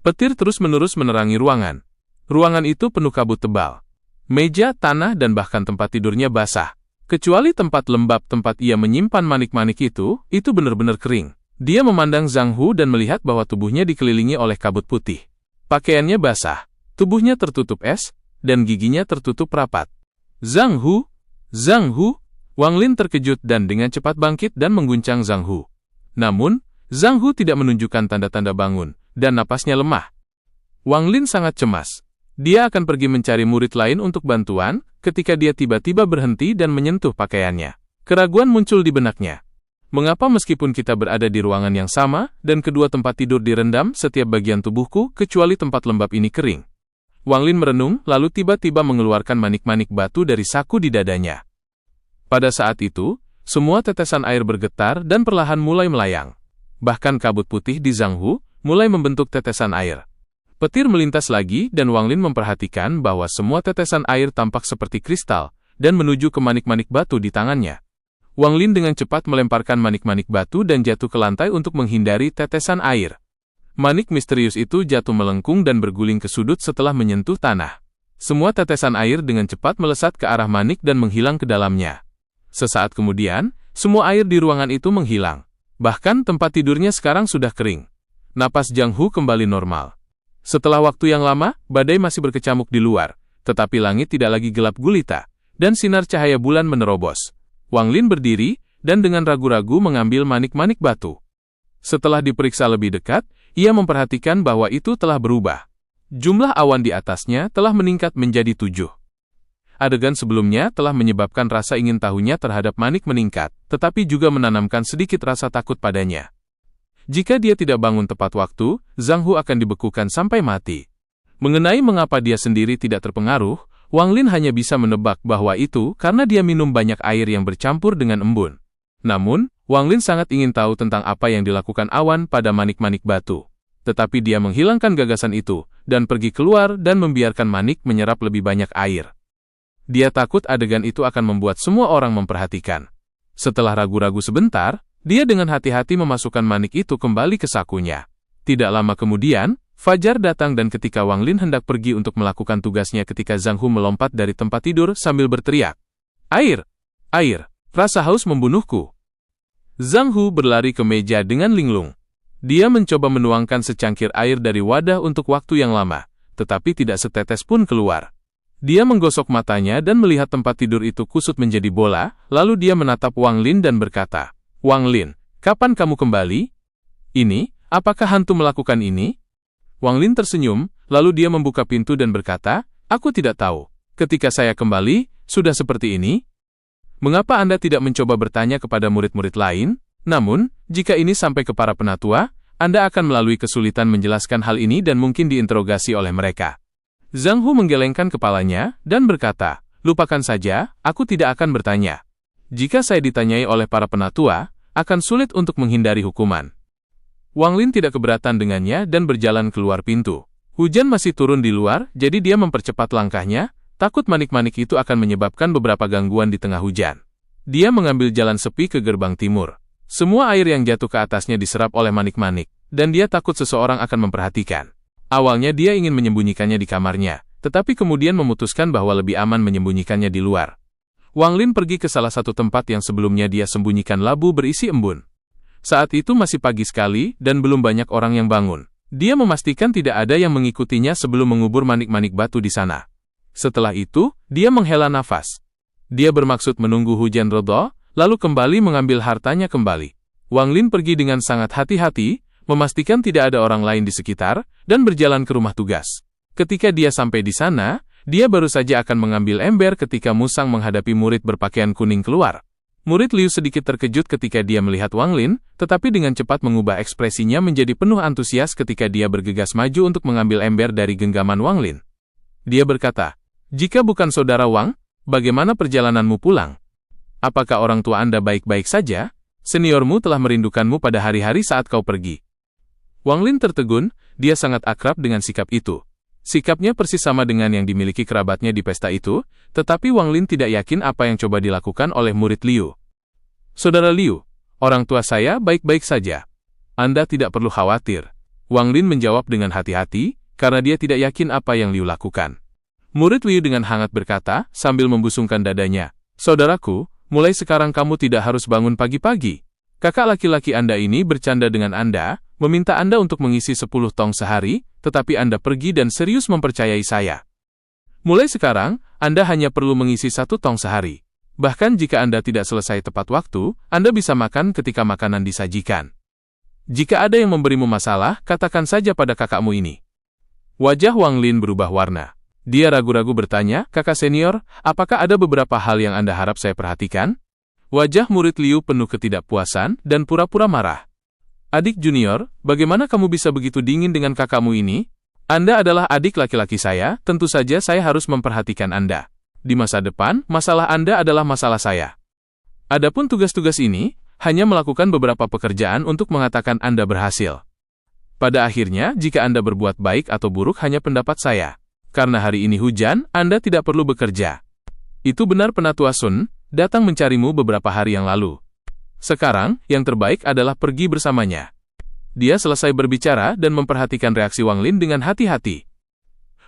Petir terus-menerus menerangi ruangan. Ruangan itu penuh kabut tebal. Meja, tanah, dan bahkan tempat tidurnya basah. Kecuali tempat lembab tempat ia menyimpan manik-manik itu benar-benar kering. Dia memandang Zhang Hu dan melihat bahwa tubuhnya dikelilingi oleh kabut putih. Pakaiannya basah, tubuhnya tertutup es, dan giginya tertutup rapat. Zhang Hu! Zhang Hu! Wang Lin terkejut dan dengan cepat bangkit dan mengguncang Zhang Hu. Namun, Zhang Hu tidak menunjukkan tanda-tanda bangun, dan napasnya lemah. Wang Lin sangat cemas. Dia akan pergi mencari murid lain untuk bantuan, ketika dia tiba-tiba berhenti dan menyentuh pakaiannya. Keraguan muncul di benaknya. Mengapa meskipun kita berada di ruangan yang sama, dan kedua tempat tidur direndam, setiap bagian tubuhku, kecuali tempat lembab ini kering? Wang Lin merenung, lalu tiba-tiba mengeluarkan manik-manik batu dari saku di dadanya. Pada saat itu, semua tetesan air bergetar dan perlahan mulai melayang. Bahkan kabut putih di Zhang Hu mulai membentuk tetesan air. Petir melintas lagi dan Wang Lin memperhatikan bahwa semua tetesan air tampak seperti kristal dan menuju ke manik-manik batu di tangannya. Wang Lin dengan cepat melemparkan manik-manik batu dan jatuh ke lantai untuk menghindari tetesan air. Manik misterius itu jatuh melengkung dan berguling ke sudut setelah menyentuh tanah. Semua tetesan air dengan cepat melesat ke arah manik dan menghilang ke dalamnya. Sesaat kemudian, semua air di ruangan itu menghilang. Bahkan tempat tidurnya sekarang sudah kering. Napas Zhang Hu kembali normal. Setelah waktu yang lama, badai masih berkecamuk di luar, tetapi langit tidak lagi gelap gulita, dan sinar cahaya bulan menerobos. Wang Lin berdiri, dan dengan ragu-ragu mengambil manik-manik batu. Setelah diperiksa lebih dekat, ia memperhatikan bahwa itu telah berubah. Jumlah awan di atasnya telah meningkat menjadi 7. Adegan sebelumnya telah menyebabkan rasa ingin tahunya terhadap manik meningkat, tetapi juga menanamkan sedikit rasa takut padanya. Jika dia tidak bangun tepat waktu, Zhang Hu akan dibekukan sampai mati. Mengenai mengapa dia sendiri tidak terpengaruh, Wang Lin hanya bisa menebak bahwa itu karena dia minum banyak air yang bercampur dengan embun. Namun, Wang Lin sangat ingin tahu tentang apa yang dilakukan awan pada manik-manik batu. Tetapi dia menghilangkan gagasan itu, dan pergi keluar dan membiarkan manik menyerap lebih banyak air. Dia takut adegan itu akan membuat semua orang memperhatikan. Setelah ragu-ragu sebentar, dia dengan hati-hati memasukkan manik itu kembali ke sakunya. Tidak lama kemudian, fajar datang dan ketika Wang Lin hendak pergi untuk melakukan tugasnya ketika Zhang Hu melompat dari tempat tidur sambil berteriak, "Air! Air! Rasa haus membunuhku!" Zhang Hu berlari ke meja dengan linglung. Dia mencoba menuangkan secangkir air dari wadah untuk waktu yang lama, tetapi tidak setetes pun keluar. Dia menggosok matanya dan melihat tempat tidur itu kusut menjadi bola, lalu dia menatap Wang Lin dan berkata, "Wang Lin, kapan kamu kembali? Ini, apakah hantu melakukan ini?" Wang Lin tersenyum, lalu dia membuka pintu dan berkata, "Aku tidak tahu. Ketika saya kembali, sudah seperti ini. Mengapa Anda tidak mencoba bertanya kepada murid-murid lain? Namun, jika ini sampai ke para penatua, Anda akan melalui kesulitan menjelaskan hal ini dan mungkin diinterogasi oleh mereka." Zhang Hu menggelengkan kepalanya dan berkata, "Lupakan saja, aku tidak akan bertanya. Jika saya ditanyai oleh para penatua, akan sulit untuk menghindari hukuman." Wang Lin tidak keberatan dengannya dan berjalan keluar pintu. Hujan masih turun di luar, jadi dia mempercepat langkahnya, takut manik-manik itu akan menyebabkan beberapa gangguan di tengah hujan. Dia mengambil jalan sepi ke gerbang timur. Semua air yang jatuh ke atasnya diserap oleh manik-manik, dan dia takut seseorang akan memperhatikan. Awalnya dia ingin menyembunyikannya di kamarnya, tetapi kemudian memutuskan bahwa lebih aman menyembunyikannya di luar. Wang Lin pergi ke salah satu tempat yang sebelumnya dia sembunyikan labu berisi embun. Saat itu masih pagi sekali dan belum banyak orang yang bangun. Dia memastikan tidak ada yang mengikutinya sebelum mengubur manik-manik batu di sana. Setelah itu, dia menghela nafas. Dia bermaksud menunggu hujan reda, lalu kembali mengambil hartanya kembali. Wang Lin pergi dengan sangat hati-hati, memastikan tidak ada orang lain di sekitar, dan berjalan ke rumah tugas. Ketika dia sampai di sana, dia baru saja akan mengambil ember ketika Musang menghadapi murid berpakaian kuning keluar. Murid Liu sedikit terkejut ketika dia melihat Wang Lin, tetapi dengan cepat mengubah ekspresinya menjadi penuh antusias ketika dia bergegas maju untuk mengambil ember dari genggaman Wang Lin. Dia berkata, "Jika bukan saudara Wang, bagaimana perjalananmu pulang? Apakah orang tua Anda baik-baik saja? Seniormu telah merindukanmu pada hari-hari saat kau pergi." Wang Lin tertegun, dia sangat akrab dengan sikap itu. Sikapnya persis sama dengan yang dimiliki kerabatnya di pesta itu, tetapi Wang Lin tidak yakin apa yang coba dilakukan oleh murid Liu. "Saudara Liu, orang tua saya baik-baik saja. Anda tidak perlu khawatir." Wang Lin menjawab dengan hati-hati, karena dia tidak yakin apa yang Liu lakukan. Murid Liu dengan hangat berkata, sambil membusungkan dadanya, "Saudaraku, mulai sekarang kamu tidak harus bangun pagi-pagi. Kakak laki-laki Anda ini bercanda dengan Anda, meminta Anda untuk mengisi 10 tong sehari, tetapi Anda pergi dan serius mempercayai saya. Mulai sekarang, Anda hanya perlu mengisi 1 tong sehari. Bahkan jika Anda tidak selesai tepat waktu, Anda bisa makan ketika makanan disajikan. Jika ada yang memberimu masalah, katakan saja pada kakakmu ini." Wajah Wang Lin berubah warna. Dia ragu-ragu bertanya, "Kakak senior, apakah ada beberapa hal yang Anda harap saya perhatikan?" Wajah murid Liu penuh ketidakpuasan dan pura-pura marah. "Adik junior, bagaimana kamu bisa begitu dingin dengan kakakmu ini? Anda adalah adik laki-laki saya, tentu saja saya harus memperhatikan Anda. Di masa depan, masalah Anda adalah masalah saya." Adapun tugas-tugas ini, hanya melakukan beberapa pekerjaan untuk mengatakan Anda berhasil. Pada akhirnya, jika Anda berbuat baik atau buruk hanya pendapat saya. Karena hari ini hujan, Anda tidak perlu bekerja. Itu benar Penatua Sun, datang mencarimu beberapa hari yang lalu. Sekarang, yang terbaik adalah pergi bersamanya. Dia selesai berbicara dan memperhatikan reaksi Wang Lin dengan hati-hati.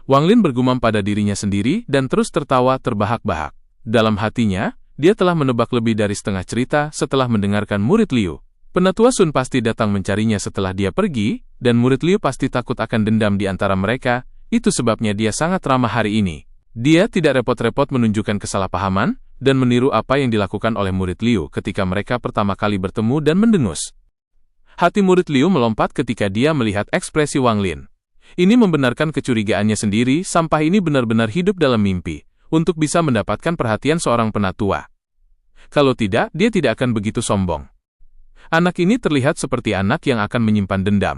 Wang Lin bergumam pada dirinya sendiri dan terus tertawa terbahak-bahak. Dalam hatinya, dia telah menebak lebih dari setengah cerita setelah mendengarkan murid Liu. Penatua Sun pasti datang mencarinya setelah dia pergi, dan murid Liu pasti takut akan dendam di antara mereka, itu sebabnya dia sangat ramah hari ini. Dia tidak repot-repot menunjukkan kesalahpahaman, dan meniru apa yang dilakukan oleh murid Liu ketika mereka pertama kali bertemu dan mendengus. Hati murid Liu melompat ketika dia melihat ekspresi Wang Lin. Ini membenarkan kecurigaannya sendiri, sampah ini benar-benar hidup dalam mimpi, untuk bisa mendapatkan perhatian seorang penatua. Kalau tidak, dia tidak akan begitu sombong. Anak ini terlihat seperti anak yang akan menyimpan dendam.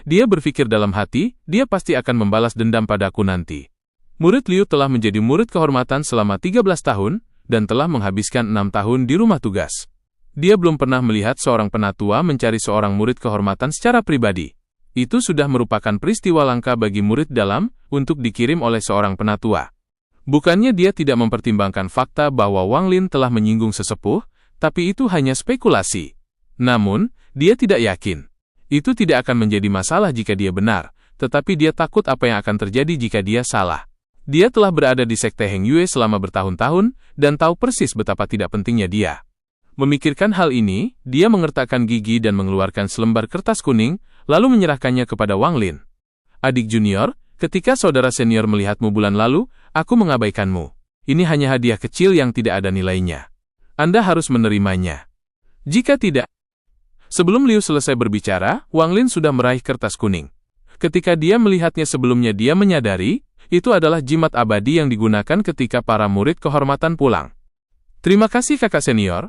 Dia berpikir dalam hati, dia pasti akan membalas dendam padaku nanti. Murid Liu telah menjadi murid kehormatan selama 13 tahun, dan telah menghabiskan 6 tahun di rumah tugas. Dia belum pernah melihat seorang penatua mencari seorang murid kehormatan secara pribadi. Itu sudah merupakan peristiwa langka bagi murid dalam, untuk dikirim oleh seorang penatua. Bukannya dia tidak mempertimbangkan fakta bahwa Wang Lin telah menyinggung sesepuh, tapi itu hanya spekulasi. Namun, dia tidak yakin. Itu tidak akan menjadi masalah jika dia benar, tetapi dia takut apa yang akan terjadi jika dia salah. Dia telah berada di sekte Heng Yue selama bertahun-tahun, dan tahu persis betapa tidak pentingnya dia. Memikirkan hal ini, dia mengertakkan gigi dan mengeluarkan selembar kertas kuning, lalu menyerahkannya kepada Wang Lin. Adik junior, ketika saudara senior melihatmu bulan lalu, aku mengabaikanmu. Ini hanya hadiah kecil yang tidak ada nilainya. Anda harus menerimanya. Jika tidak... Sebelum Liu selesai berbicara, Wang Lin sudah meraih kertas kuning. Ketika dia melihatnya sebelumnya dia menyadari, itu adalah jimat abadi yang digunakan ketika para murid kehormatan pulang. Terima kasih kakak senior.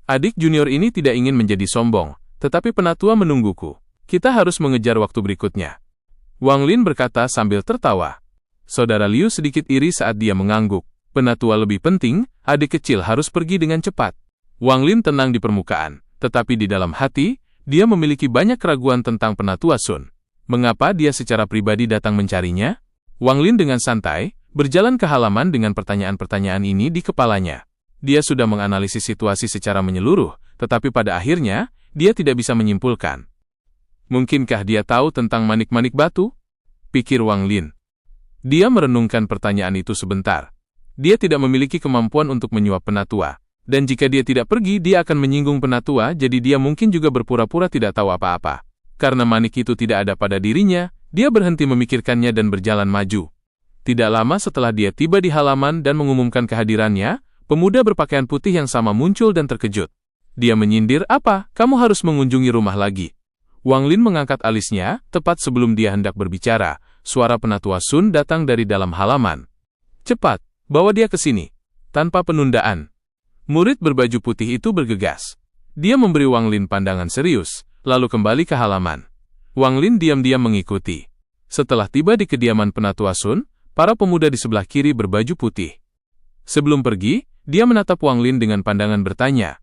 Adik junior ini tidak ingin menjadi sombong, tetapi penatua menungguku. Kita harus mengejar waktu berikutnya. Wang Lin berkata sambil tertawa. Saudara Liu sedikit iri saat dia mengangguk. Penatua lebih penting, adik kecil harus pergi dengan cepat. Wang Lin tenang di permukaan, tetapi di dalam hati, dia memiliki banyak keraguan tentang Penatua Sun. Mengapa dia secara pribadi datang mencarinya? Wang Lin dengan santai, berjalan ke halaman dengan pertanyaan-pertanyaan ini di kepalanya. Dia sudah menganalisis situasi secara menyeluruh, tetapi pada akhirnya, dia tidak bisa menyimpulkan. Mungkinkah dia tahu tentang manik-manik batu? Pikir Wang Lin. Dia merenungkan pertanyaan itu sebentar. Dia tidak memiliki kemampuan untuk menyuap penatua. Dan jika dia tidak pergi, dia akan menyinggung penatua, jadi dia mungkin juga berpura-pura tidak tahu apa-apa. Karena manik itu tidak ada pada dirinya, dia berhenti memikirkannya dan berjalan maju. Tidak lama setelah dia tiba di halaman dan mengumumkan kehadirannya, pemuda berpakaian putih yang sama muncul dan terkejut. Dia menyindir, "Apa, kamu harus mengunjungi rumah lagi?" Wang Lin mengangkat alisnya, tepat sebelum dia hendak berbicara. Suara Penatua Sun datang dari dalam halaman. "Cepat, bawa dia ke sini." Tanpa penundaan. Murid berbaju putih itu bergegas. Dia memberi Wang Lin pandangan serius, lalu kembali ke halaman. Wang Lin diam-diam mengikuti. Setelah tiba di kediaman Penatua Sun, para pemuda di sebelah kiri berbaju putih. Sebelum pergi, dia menatap Wang Lin dengan pandangan bertanya.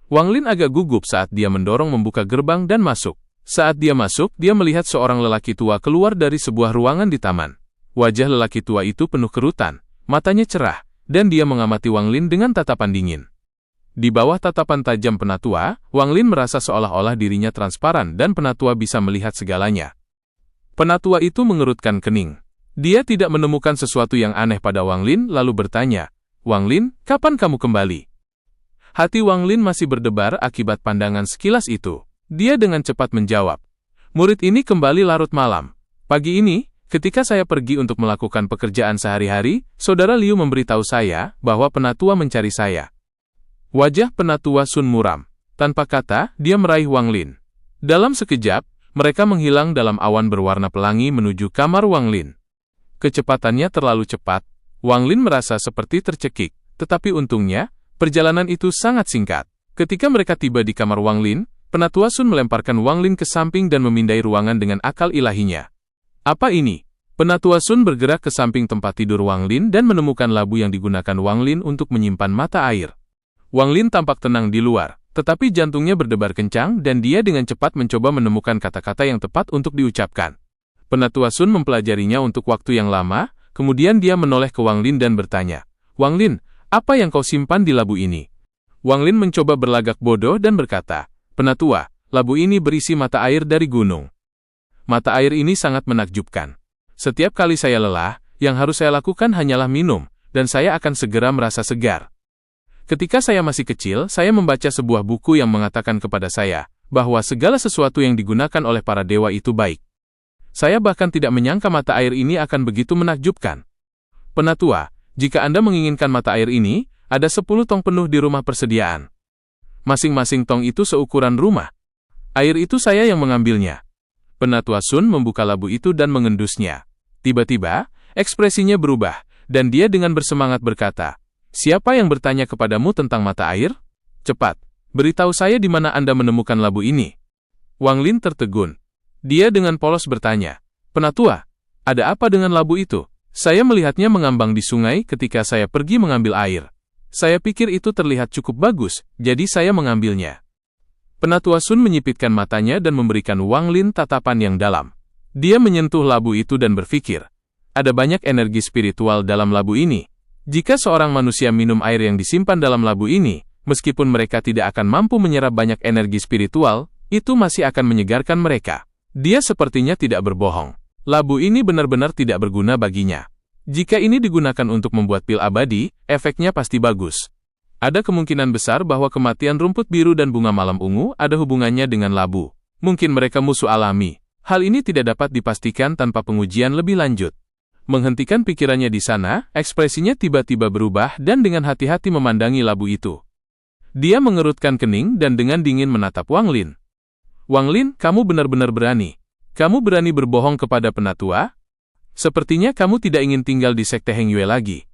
Wang Lin agak gugup saat dia mendorong membuka gerbang dan masuk. Saat dia masuk, dia melihat seorang lelaki tua keluar dari sebuah ruangan di taman. Wajah lelaki tua itu penuh kerutan, matanya cerah, dan dia mengamati Wang Lin dengan tatapan dingin. Di bawah tatapan tajam penatua, Wang Lin merasa seolah-olah dirinya transparan dan penatua bisa melihat segalanya. Penatua itu mengerutkan kening. Dia tidak menemukan sesuatu yang aneh pada Wang Lin lalu bertanya, "Wang Lin, kapan kamu kembali?" Hati Wang Lin masih berdebar akibat pandangan sekilas itu. Dia dengan cepat menjawab, "Murid ini kembali larut malam. Pagi ini, ketika saya pergi untuk melakukan pekerjaan sehari-hari, Saudara Liu memberitahu saya bahwa penatua mencari saya." Wajah Penatua Sun muram. Tanpa kata, dia meraih Wang Lin. Dalam sekejap, mereka menghilang dalam awan berwarna pelangi menuju kamar Wang Lin. Kecepatannya terlalu cepat. Wang Lin merasa seperti tercekik, tetapi untungnya, perjalanan itu sangat singkat. Ketika mereka tiba di kamar Wang Lin, Penatua Sun melemparkan Wang Lin ke samping dan memindai ruangan dengan akal ilahinya. "Apa ini?" Penatua Sun bergerak ke samping tempat tidur Wang Lin dan menemukan labu yang digunakan Wang Lin untuk menyimpan mata air. Wang Lin tampak tenang di luar, tetapi jantungnya berdebar kencang dan dia dengan cepat mencoba menemukan kata-kata yang tepat untuk diucapkan. Penatua Sun mempelajarinya untuk waktu yang lama, kemudian dia menoleh ke Wang Lin dan bertanya, "Wang Lin, apa yang kau simpan di labu ini?" Wang Lin mencoba berlagak bodoh dan berkata, "Penatua, labu ini berisi mata air dari gunung. Mata air ini sangat menakjubkan. Setiap kali saya lelah, yang harus saya lakukan hanyalah minum, dan saya akan segera merasa segar. Ketika saya masih kecil, saya membaca sebuah buku yang mengatakan kepada saya bahwa segala sesuatu yang digunakan oleh para dewa itu baik. Saya bahkan tidak menyangka mata air ini akan begitu menakjubkan. Penatua, jika Anda menginginkan mata air ini, ada 10 tong penuh di rumah persediaan. Masing-masing tong itu seukuran rumah. Air itu saya yang mengambilnya." Penatua Sun membuka labu itu dan mengendusnya. Tiba-tiba, ekspresinya berubah, dan dia dengan bersemangat berkata, "Siapa yang bertanya kepadamu tentang mata air? Cepat, beritahu saya di mana Anda menemukan labu ini." Wang Lin tertegun. Dia dengan polos bertanya, "Penatua, ada apa dengan labu itu? Saya melihatnya mengambang di sungai ketika saya pergi mengambil air. Saya pikir itu terlihat cukup bagus, jadi saya mengambilnya." Penatua Sun menyipitkan matanya dan memberikan Wang Lin tatapan yang dalam. Dia menyentuh labu itu dan berpikir, ada banyak energi spiritual dalam labu ini. Jika seorang manusia minum air yang disimpan dalam labu ini, meskipun mereka tidak akan mampu menyerap banyak energi spiritual, itu masih akan menyegarkan mereka. Dia sepertinya tidak berbohong. Labu ini benar-benar tidak berguna baginya. Jika ini digunakan untuk membuat pil abadi, efeknya pasti bagus. Ada kemungkinan besar bahwa kematian rumput biru dan bunga malam ungu ada hubungannya dengan labu. Mungkin mereka musuh alami. Hal ini tidak dapat dipastikan tanpa pengujian lebih lanjut. Menghentikan pikirannya di sana, ekspresinya tiba-tiba berubah dan dengan hati-hati memandangi labu itu. Dia mengerutkan kening dan dengan dingin menatap Wang Lin. "Wang Lin, kamu benar-benar berani. Kamu berani berbohong kepada penatua? Sepertinya kamu tidak ingin tinggal di sekte Heng Yue lagi."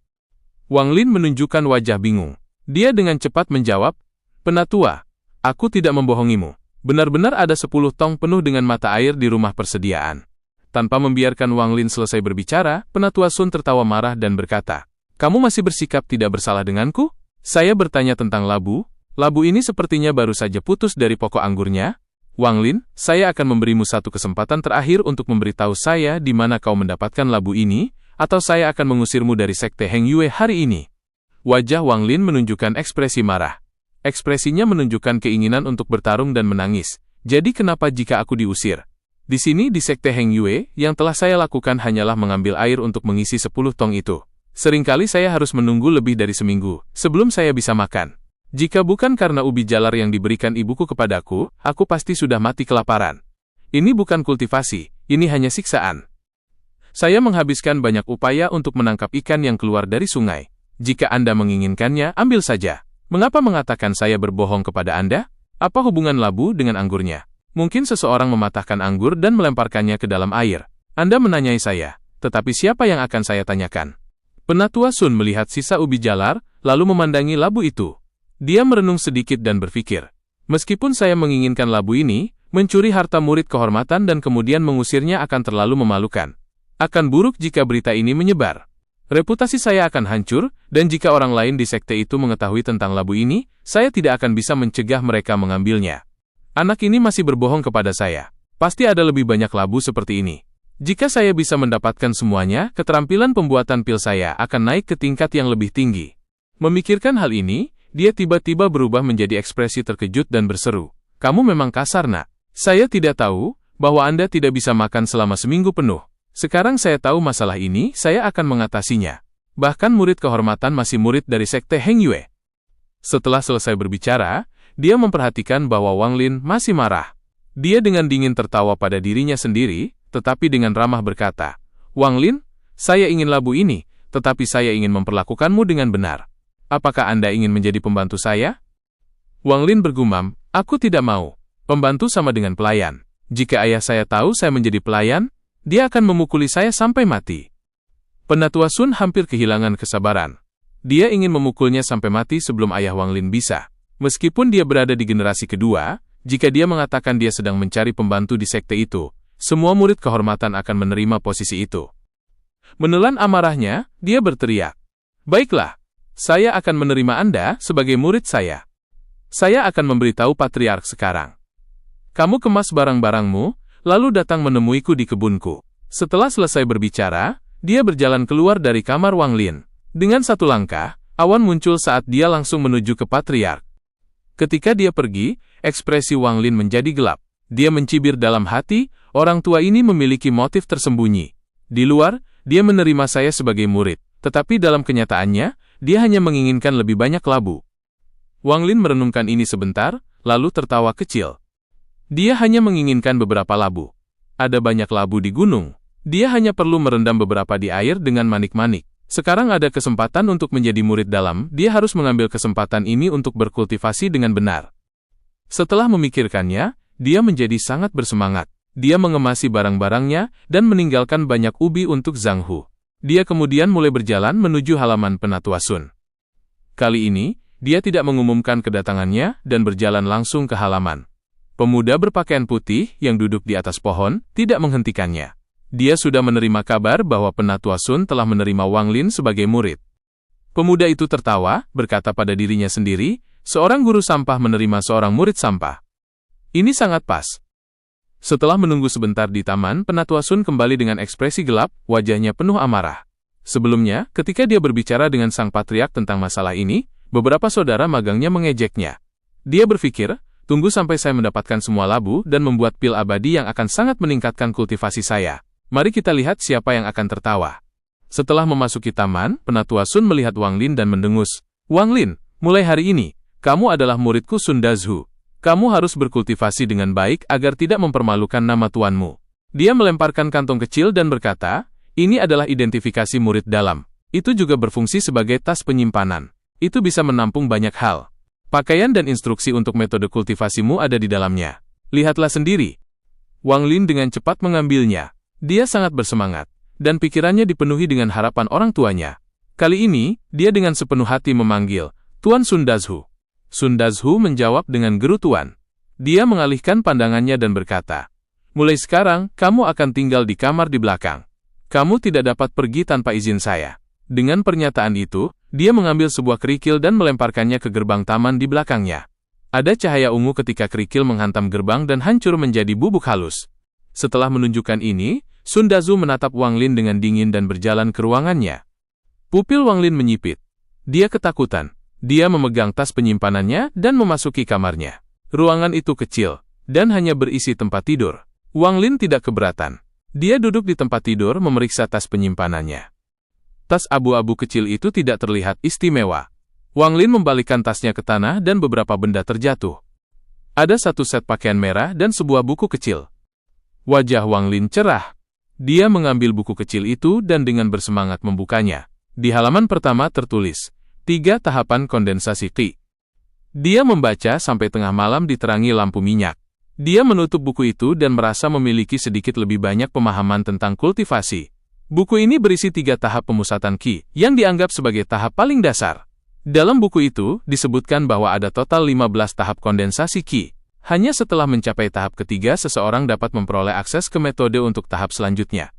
Wang Lin menunjukkan wajah bingung. Dia dengan cepat menjawab, "Penatua, aku tidak membohongimu. Benar-benar ada 10 tong penuh dengan mata air di rumah persediaan." Tanpa membiarkan Wang Lin selesai berbicara, Penatua Sun tertawa marah dan berkata, "Kamu masih bersikap tidak bersalah denganku? Saya bertanya tentang labu. Labu ini sepertinya baru saja putus dari pokok anggurnya. Wang Lin, saya akan memberimu satu kesempatan terakhir untuk memberitahu saya di mana kau mendapatkan labu ini, atau saya akan mengusirmu dari sekte Heng Yue hari ini." Wajah Wang Lin menunjukkan ekspresi marah. Ekspresinya menunjukkan keinginan untuk bertarung dan menangis. "Jadi kenapa jika aku diusir? Di sini di sekte Heng Yue, yang telah saya lakukan hanyalah mengambil air untuk mengisi 10 tong itu. Seringkali saya harus menunggu lebih dari seminggu sebelum saya bisa makan. Jika bukan karena ubi jalar yang diberikan ibuku kepadaku, aku pasti sudah mati kelaparan. Ini bukan kultivasi, ini hanya siksaan. Saya menghabiskan banyak upaya untuk menangkap ikan yang keluar dari sungai. Jika Anda menginginkannya, ambil saja. Mengapa mengatakan saya berbohong kepada Anda? Apa hubungan labu dengan anggurnya? Mungkin seseorang mematahkan anggur dan melemparkannya ke dalam air. Anda menanyai saya, tetapi siapa yang akan saya tanyakan?" Penatua Sun melihat sisa ubi jalar, lalu memandangi labu itu. Dia merenung sedikit dan berpikir, meskipun saya menginginkan labu ini, mencuri harta murid kehormatan dan kemudian mengusirnya akan terlalu memalukan. Akan buruk jika berita ini menyebar. Reputasi saya akan hancur, dan jika orang lain di sekte itu mengetahui tentang labu ini, saya tidak akan bisa mencegah mereka mengambilnya. Anak ini masih berbohong kepada saya. Pasti ada lebih banyak labu seperti ini. Jika saya bisa mendapatkan semuanya, keterampilan pembuatan pil saya akan naik ke tingkat yang lebih tinggi. Memikirkan hal ini, dia tiba-tiba berubah menjadi ekspresi terkejut dan berseru, "Kamu memang kasar, Nak. Saya tidak tahu bahwa Anda tidak bisa makan selama seminggu penuh. Sekarang saya tahu masalah ini, saya akan mengatasinya. Bahkan murid kehormatan masih murid dari sekte Heng Yue." Setelah selesai berbicara, dia memperhatikan bahwa Wang Lin masih marah. Dia dengan dingin tertawa pada dirinya sendiri, tetapi dengan ramah berkata, "Wang Lin, saya ingin labu ini, tetapi saya ingin memperlakukanmu dengan benar. Apakah Anda ingin menjadi pembantu saya?" Wang Lin bergumam, "Aku tidak mau. Pembantu sama dengan pelayan. Jika ayah saya tahu saya menjadi pelayan, dia akan memukuli saya sampai mati." Penatua Sun hampir kehilangan kesabaran. Dia ingin memukulnya sampai mati sebelum ayah Wang Lin bisa. Meskipun dia berada di generasi kedua, jika dia mengatakan dia sedang mencari pembantu di sekte itu, semua murid kehormatan akan menerima posisi itu. Menelan amarahnya, dia berteriak, "Baiklah, Saya akan menerima Anda sebagai murid saya. Saya akan memberitahu Patriark sekarang. Kamu kemas barang-barangmu, lalu datang menemuiku di kebunku. Setelah selesai berbicara, dia berjalan keluar dari kamar Wang Lin. Dengan satu langkah, awan muncul saat dia langsung menuju ke Patriark. Ketika dia pergi, ekspresi Wang Lin menjadi gelap. Dia mencibir dalam hati, orang tua ini memiliki motif tersembunyi. Di luar, dia menerima saya sebagai murid, tetapi dalam kenyataannya, dia hanya menginginkan lebih banyak labu. Wang Lin merenungkan ini sebentar, lalu tertawa kecil. Dia hanya menginginkan beberapa labu. Ada banyak labu di gunung. Dia hanya perlu merendam beberapa di air dengan manik-manik. Sekarang ada kesempatan untuk menjadi murid dalam, dia harus mengambil kesempatan ini untuk berkultivasi dengan benar. Setelah memikirkannya, dia menjadi sangat bersemangat. Dia mengemasi barang-barangnya dan meninggalkan banyak ubi untuk Zhang Hu. Dia kemudian mulai berjalan menuju halaman Penatua Sun. Kali ini, dia tidak mengumumkan kedatangannya dan berjalan langsung ke halaman. Pemuda berpakaian putih yang duduk di atas pohon tidak menghentikannya. Dia sudah menerima kabar bahwa Penatua Sun telah menerima Wang Lin sebagai murid. Pemuda itu tertawa, berkata pada dirinya sendiri, seorang guru sampah menerima seorang murid sampah. Ini sangat pas. Setelah menunggu sebentar di taman, Penatua Sun kembali dengan ekspresi gelap, wajahnya penuh amarah. Sebelumnya, ketika dia berbicara dengan sang patriark tentang masalah ini, beberapa saudara magangnya mengejeknya. Dia berpikir, tunggu sampai saya mendapatkan semua labu dan membuat pil abadi yang akan sangat meningkatkan kultivasi saya. Mari kita lihat siapa yang akan tertawa. Setelah memasuki taman, Penatua Sun melihat Wang Lin dan mendengus. Wang Lin, mulai hari ini, kamu adalah muridku Sun Dazhu. Kamu harus berkultivasi dengan baik agar tidak mempermalukan nama tuanmu. Dia melemparkan kantong kecil dan berkata, ini adalah identifikasi murid dalam. Itu juga berfungsi sebagai tas penyimpanan. Itu bisa menampung banyak hal. Pakaian dan instruksi untuk metode kultivasimu ada di dalamnya. Lihatlah sendiri. Wang Lin dengan cepat mengambilnya. Dia sangat bersemangat, dan pikirannya dipenuhi dengan harapan orang tuanya. Kali ini, dia dengan sepenuh hati memanggil, Tuan Sun Dazhu. Sun Dazhu menjawab dengan gerutuan. Dia mengalihkan pandangannya dan berkata, mulai sekarang, kamu akan tinggal di kamar di belakang. Kamu tidak dapat pergi tanpa izin saya. Dengan pernyataan itu, dia mengambil sebuah kerikil dan melemparkannya ke gerbang taman di belakangnya. Ada cahaya ungu ketika kerikil menghantam gerbang dan hancur menjadi bubuk halus. Setelah menunjukkan ini, Sun Dazhu menatap Wang Lin dengan dingin dan berjalan ke ruangannya. Pupil Wang Lin menyipit. Dia ketakutan. Dia memegang tas penyimpanannya dan memasuki kamarnya. Ruangan itu kecil, dan hanya berisi tempat tidur. Wang Lin tidak keberatan. Dia duduk di tempat tidur memeriksa tas penyimpanannya. Tas abu-abu kecil itu tidak terlihat istimewa. Wang Lin membalikkan tasnya ke tanah dan beberapa benda terjatuh. Ada satu set pakaian merah dan sebuah buku kecil. Wajah Wang Lin cerah. Dia mengambil buku kecil itu dan dengan bersemangat membukanya. Di halaman pertama tertulis, 3 tahapan kondensasi Qi. Dia membaca sampai tengah malam diterangi lampu minyak. Dia menutup buku itu dan merasa memiliki sedikit lebih banyak pemahaman tentang kultivasi. Buku ini berisi 3 tahap pemusatan Qi, yang dianggap sebagai tahap paling dasar. Dalam buku itu, disebutkan bahwa ada total 15 tahap kondensasi Qi. Hanya setelah mencapai tahap ketiga, seseorang dapat memperoleh akses ke metode untuk tahap selanjutnya.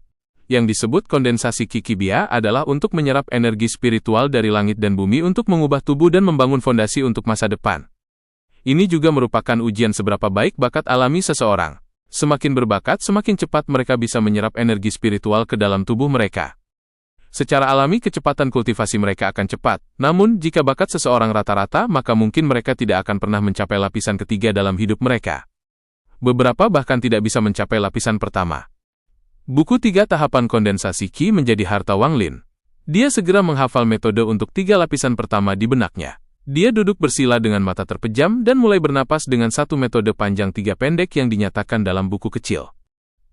Yang disebut kondensasi Qi Qibia adalah untuk menyerap energi spiritual dari langit dan bumi untuk mengubah tubuh dan membangun fondasi untuk masa depan. Ini juga merupakan ujian seberapa baik bakat alami seseorang. Semakin berbakat, semakin cepat mereka bisa menyerap energi spiritual ke dalam tubuh mereka. Secara alami, kecepatan kultivasi mereka akan cepat. Namun, jika bakat seseorang rata-rata, maka mungkin mereka tidak akan pernah mencapai lapisan ketiga dalam hidup mereka. Beberapa bahkan tidak bisa mencapai lapisan pertama. Buku 3 tahapan kondensasi Qi menjadi harta Wang Lin. Dia segera menghafal metode untuk 3 lapisan pertama di benaknya. Dia duduk bersila dengan mata terpejam dan mulai bernapas dengan satu metode panjang 3 pendek yang dinyatakan dalam buku kecil.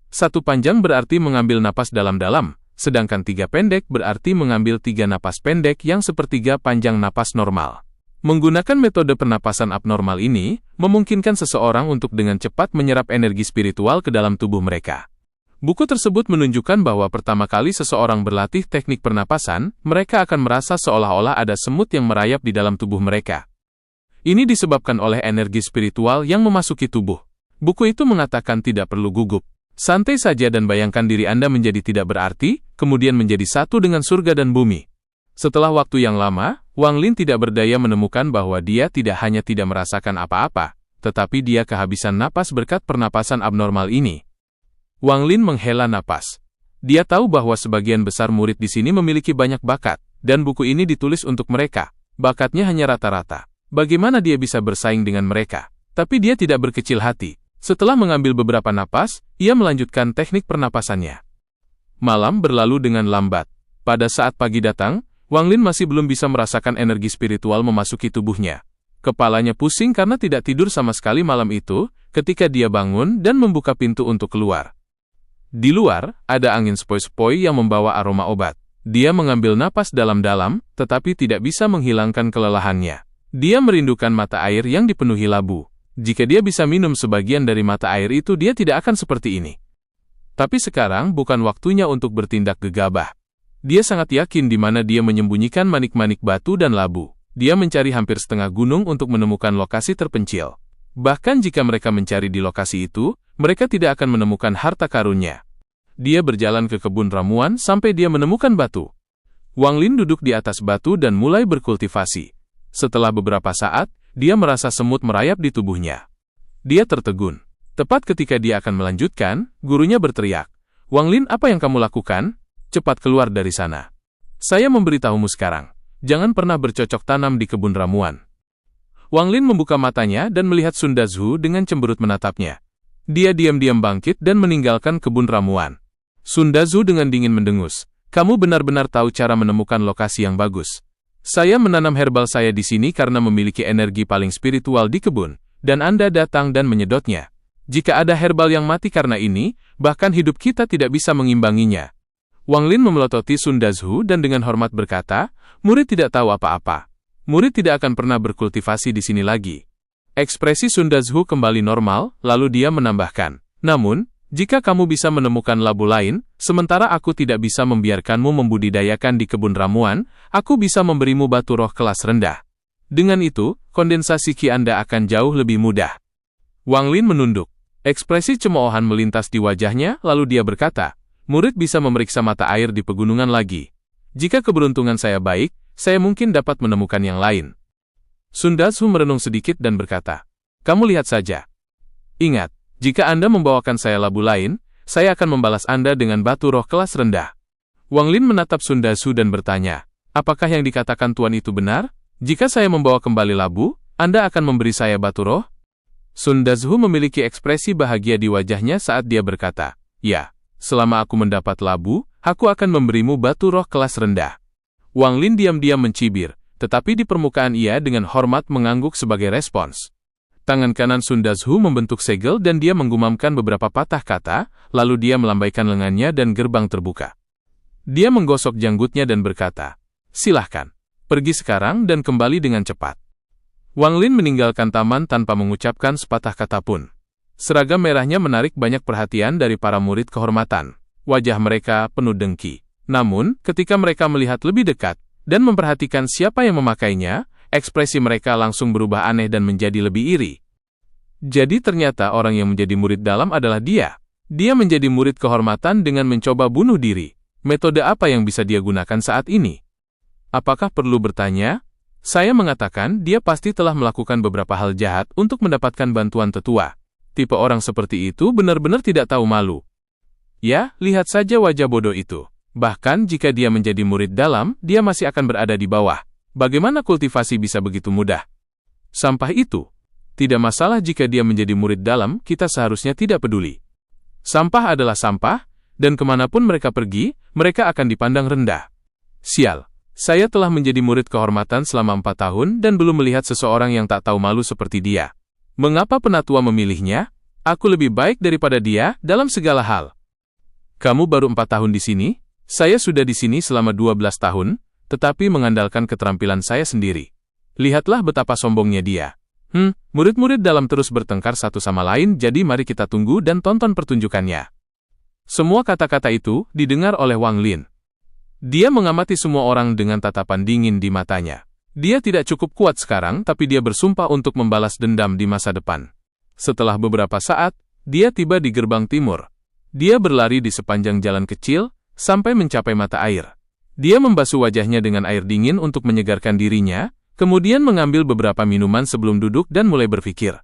1 panjang berarti mengambil napas dalam-dalam, sedangkan 3 pendek berarti mengambil 3 napas pendek yang sepertiga panjang napas normal. Menggunakan metode pernapasan abnormal ini, memungkinkan seseorang untuk dengan cepat menyerap energi spiritual ke dalam tubuh mereka. Buku tersebut menunjukkan bahwa pertama kali seseorang berlatih teknik pernapasan, mereka akan merasa seolah-olah ada semut yang merayap di dalam tubuh mereka. Ini disebabkan oleh energi spiritual yang memasuki tubuh. Buku itu mengatakan tidak perlu gugup. Santai saja dan bayangkan diri Anda menjadi tidak berarti, kemudian menjadi satu dengan surga dan bumi. Setelah waktu yang lama, Wang Lin tidak berdaya menemukan bahwa dia tidak hanya tidak merasakan apa-apa, tetapi dia kehabisan napas berkat pernapasan abnormal ini. Wang Lin menghela napas. Dia tahu bahwa sebagian besar murid di sini memiliki banyak bakat, dan buku ini ditulis untuk mereka. Bakatnya hanya rata-rata. Bagaimana dia bisa bersaing dengan mereka? Tapi dia tidak berkecil hati. Setelah mengambil beberapa napas, ia melanjutkan teknik pernapasannya. Malam berlalu dengan lambat. Pada saat pagi datang, Wang Lin masih belum bisa merasakan energi spiritual memasuki tubuhnya. Kepalanya pusing karena tidak tidur sama sekali malam itu, ketika dia bangun dan membuka pintu untuk keluar. Di luar, ada angin sepoi-sepoi yang membawa aroma obat. Dia mengambil napas dalam-dalam, tetapi tidak bisa menghilangkan kelelahannya. Dia merindukan mata air yang dipenuhi labu. Jika dia bisa minum sebagian dari mata air itu, dia tidak akan seperti ini. Tapi sekarang bukan waktunya untuk bertindak gegabah. Dia sangat yakin di mana dia menyembunyikan manik-manik batu dan labu. Dia mencari hampir setengah gunung untuk menemukan lokasi terpencil. Bahkan jika mereka mencari di lokasi itu, mereka tidak akan menemukan harta karunnya. Dia berjalan ke kebun ramuan sampai dia menemukan batu. Wang Lin duduk di atas batu dan mulai berkultivasi. Setelah beberapa saat, dia merasa semut merayap di tubuhnya. Dia tertegun. Tepat ketika dia akan melanjutkan, gurunya berteriak, "Wang Lin, apa yang kamu lakukan? Cepat keluar dari sana. Saya memberitahumu sekarang. Jangan pernah bercocok tanam di kebun ramuan." Wang Lin membuka matanya dan melihat Sun Dazhu dengan cemberut menatapnya. Dia diam-diam bangkit dan meninggalkan kebun ramuan. Sun Dazhu dengan dingin mendengus, "Kamu benar-benar tahu cara menemukan lokasi yang bagus. Saya menanam herbal saya di sini karena memiliki energi paling spiritual di kebun, dan Anda datang dan menyedotnya. Jika ada herbal yang mati karena ini, bahkan hidup kita tidak bisa mengimbanginya." Wang Lin memelototi Sun Dazhu dan dengan hormat berkata, "Murid tidak tahu apa-apa. Murid tidak akan pernah berkultivasi di sini lagi." Ekspresi Sun Dazhu kembali normal, lalu dia menambahkan, "Namun, jika kamu bisa menemukan labu lain, sementara aku tidak bisa membiarkanmu membudidayakan di kebun ramuan, aku bisa memberimu batu roh kelas rendah. Dengan itu, kondensasi ki Anda akan jauh lebih mudah." Wang Lin menunduk. Ekspresi cemoohan melintas di wajahnya, lalu dia berkata, "Murid bisa memeriksa mata air di pegunungan lagi. Jika keberuntungan saya baik, saya mungkin dapat menemukan yang lain." Sun Dazhu merenung sedikit dan berkata, "Kamu lihat saja. Ingat, jika Anda membawakan saya labu lain, saya akan membalas Anda dengan batu roh kelas rendah." Wang Lin menatap Sun Dazhu dan bertanya, "Apakah yang dikatakan Tuan itu benar? Jika saya membawa kembali labu, Anda akan memberi saya batu roh?" Sun Dazhu memiliki ekspresi bahagia di wajahnya saat dia berkata, "Ya. Selama aku mendapat labu, aku akan memberimu batu roh kelas rendah." Wang Lin diam-diam mencibir, tetapi di permukaan ia dengan hormat mengangguk sebagai respons. Tangan kanan Sun Dazhu membentuk segel dan dia menggumamkan beberapa patah kata, lalu dia melambaikan lengannya dan gerbang terbuka. Dia menggosok janggutnya dan berkata, "Silahkan, pergi sekarang dan kembali dengan cepat." Wang Lin meninggalkan taman tanpa mengucapkan sepatah kata pun. Seragam merahnya menarik banyak perhatian dari para murid kehormatan. Wajah mereka penuh dengki. Namun, ketika mereka melihat lebih dekat dan memperhatikan siapa yang memakainya, ekspresi mereka langsung berubah aneh dan menjadi lebih iri. Jadi ternyata orang yang menjadi murid dalam adalah dia. Dia menjadi murid kehormatan dengan mencoba bunuh diri. Metode apa yang bisa dia gunakan saat ini? Apakah perlu bertanya? Saya mengatakan dia pasti telah melakukan beberapa hal jahat untuk mendapatkan bantuan tetua. Tipe orang seperti itu benar-benar tidak tahu malu. Ya, lihat saja wajah bodoh itu. Bahkan jika dia menjadi murid dalam, dia masih akan berada di bawah. Bagaimana kultivasi bisa begitu mudah? Sampah itu. Tidak masalah jika dia menjadi murid dalam, kita seharusnya tidak peduli. Sampah adalah sampah, dan kemanapun mereka pergi, mereka akan dipandang rendah. Sial, saya telah menjadi murid kehormatan selama 4 tahun dan belum melihat seseorang yang tak tahu malu seperti dia. Mengapa penatua memilihnya? Aku lebih baik daripada dia dalam segala hal. Kamu baru 4 tahun di sini? Saya sudah di sini selama 12 tahun, tetapi mengandalkan keterampilan saya sendiri. Lihatlah betapa sombongnya dia. Murid-murid dalam terus bertengkar satu sama lain, jadi mari kita tunggu dan tonton pertunjukannya. Semua kata-kata itu didengar oleh Wang Lin. Dia mengamati semua orang dengan tatapan dingin di matanya. Dia tidak cukup kuat sekarang, tapi dia bersumpah untuk membalas dendam di masa depan. Setelah beberapa saat, dia tiba di gerbang timur. Dia berlari di sepanjang jalan kecil, sampai mencapai mata air. Dia membasuh wajahnya dengan air dingin untuk menyegarkan dirinya, kemudian mengambil beberapa minuman sebelum duduk dan mulai berpikir.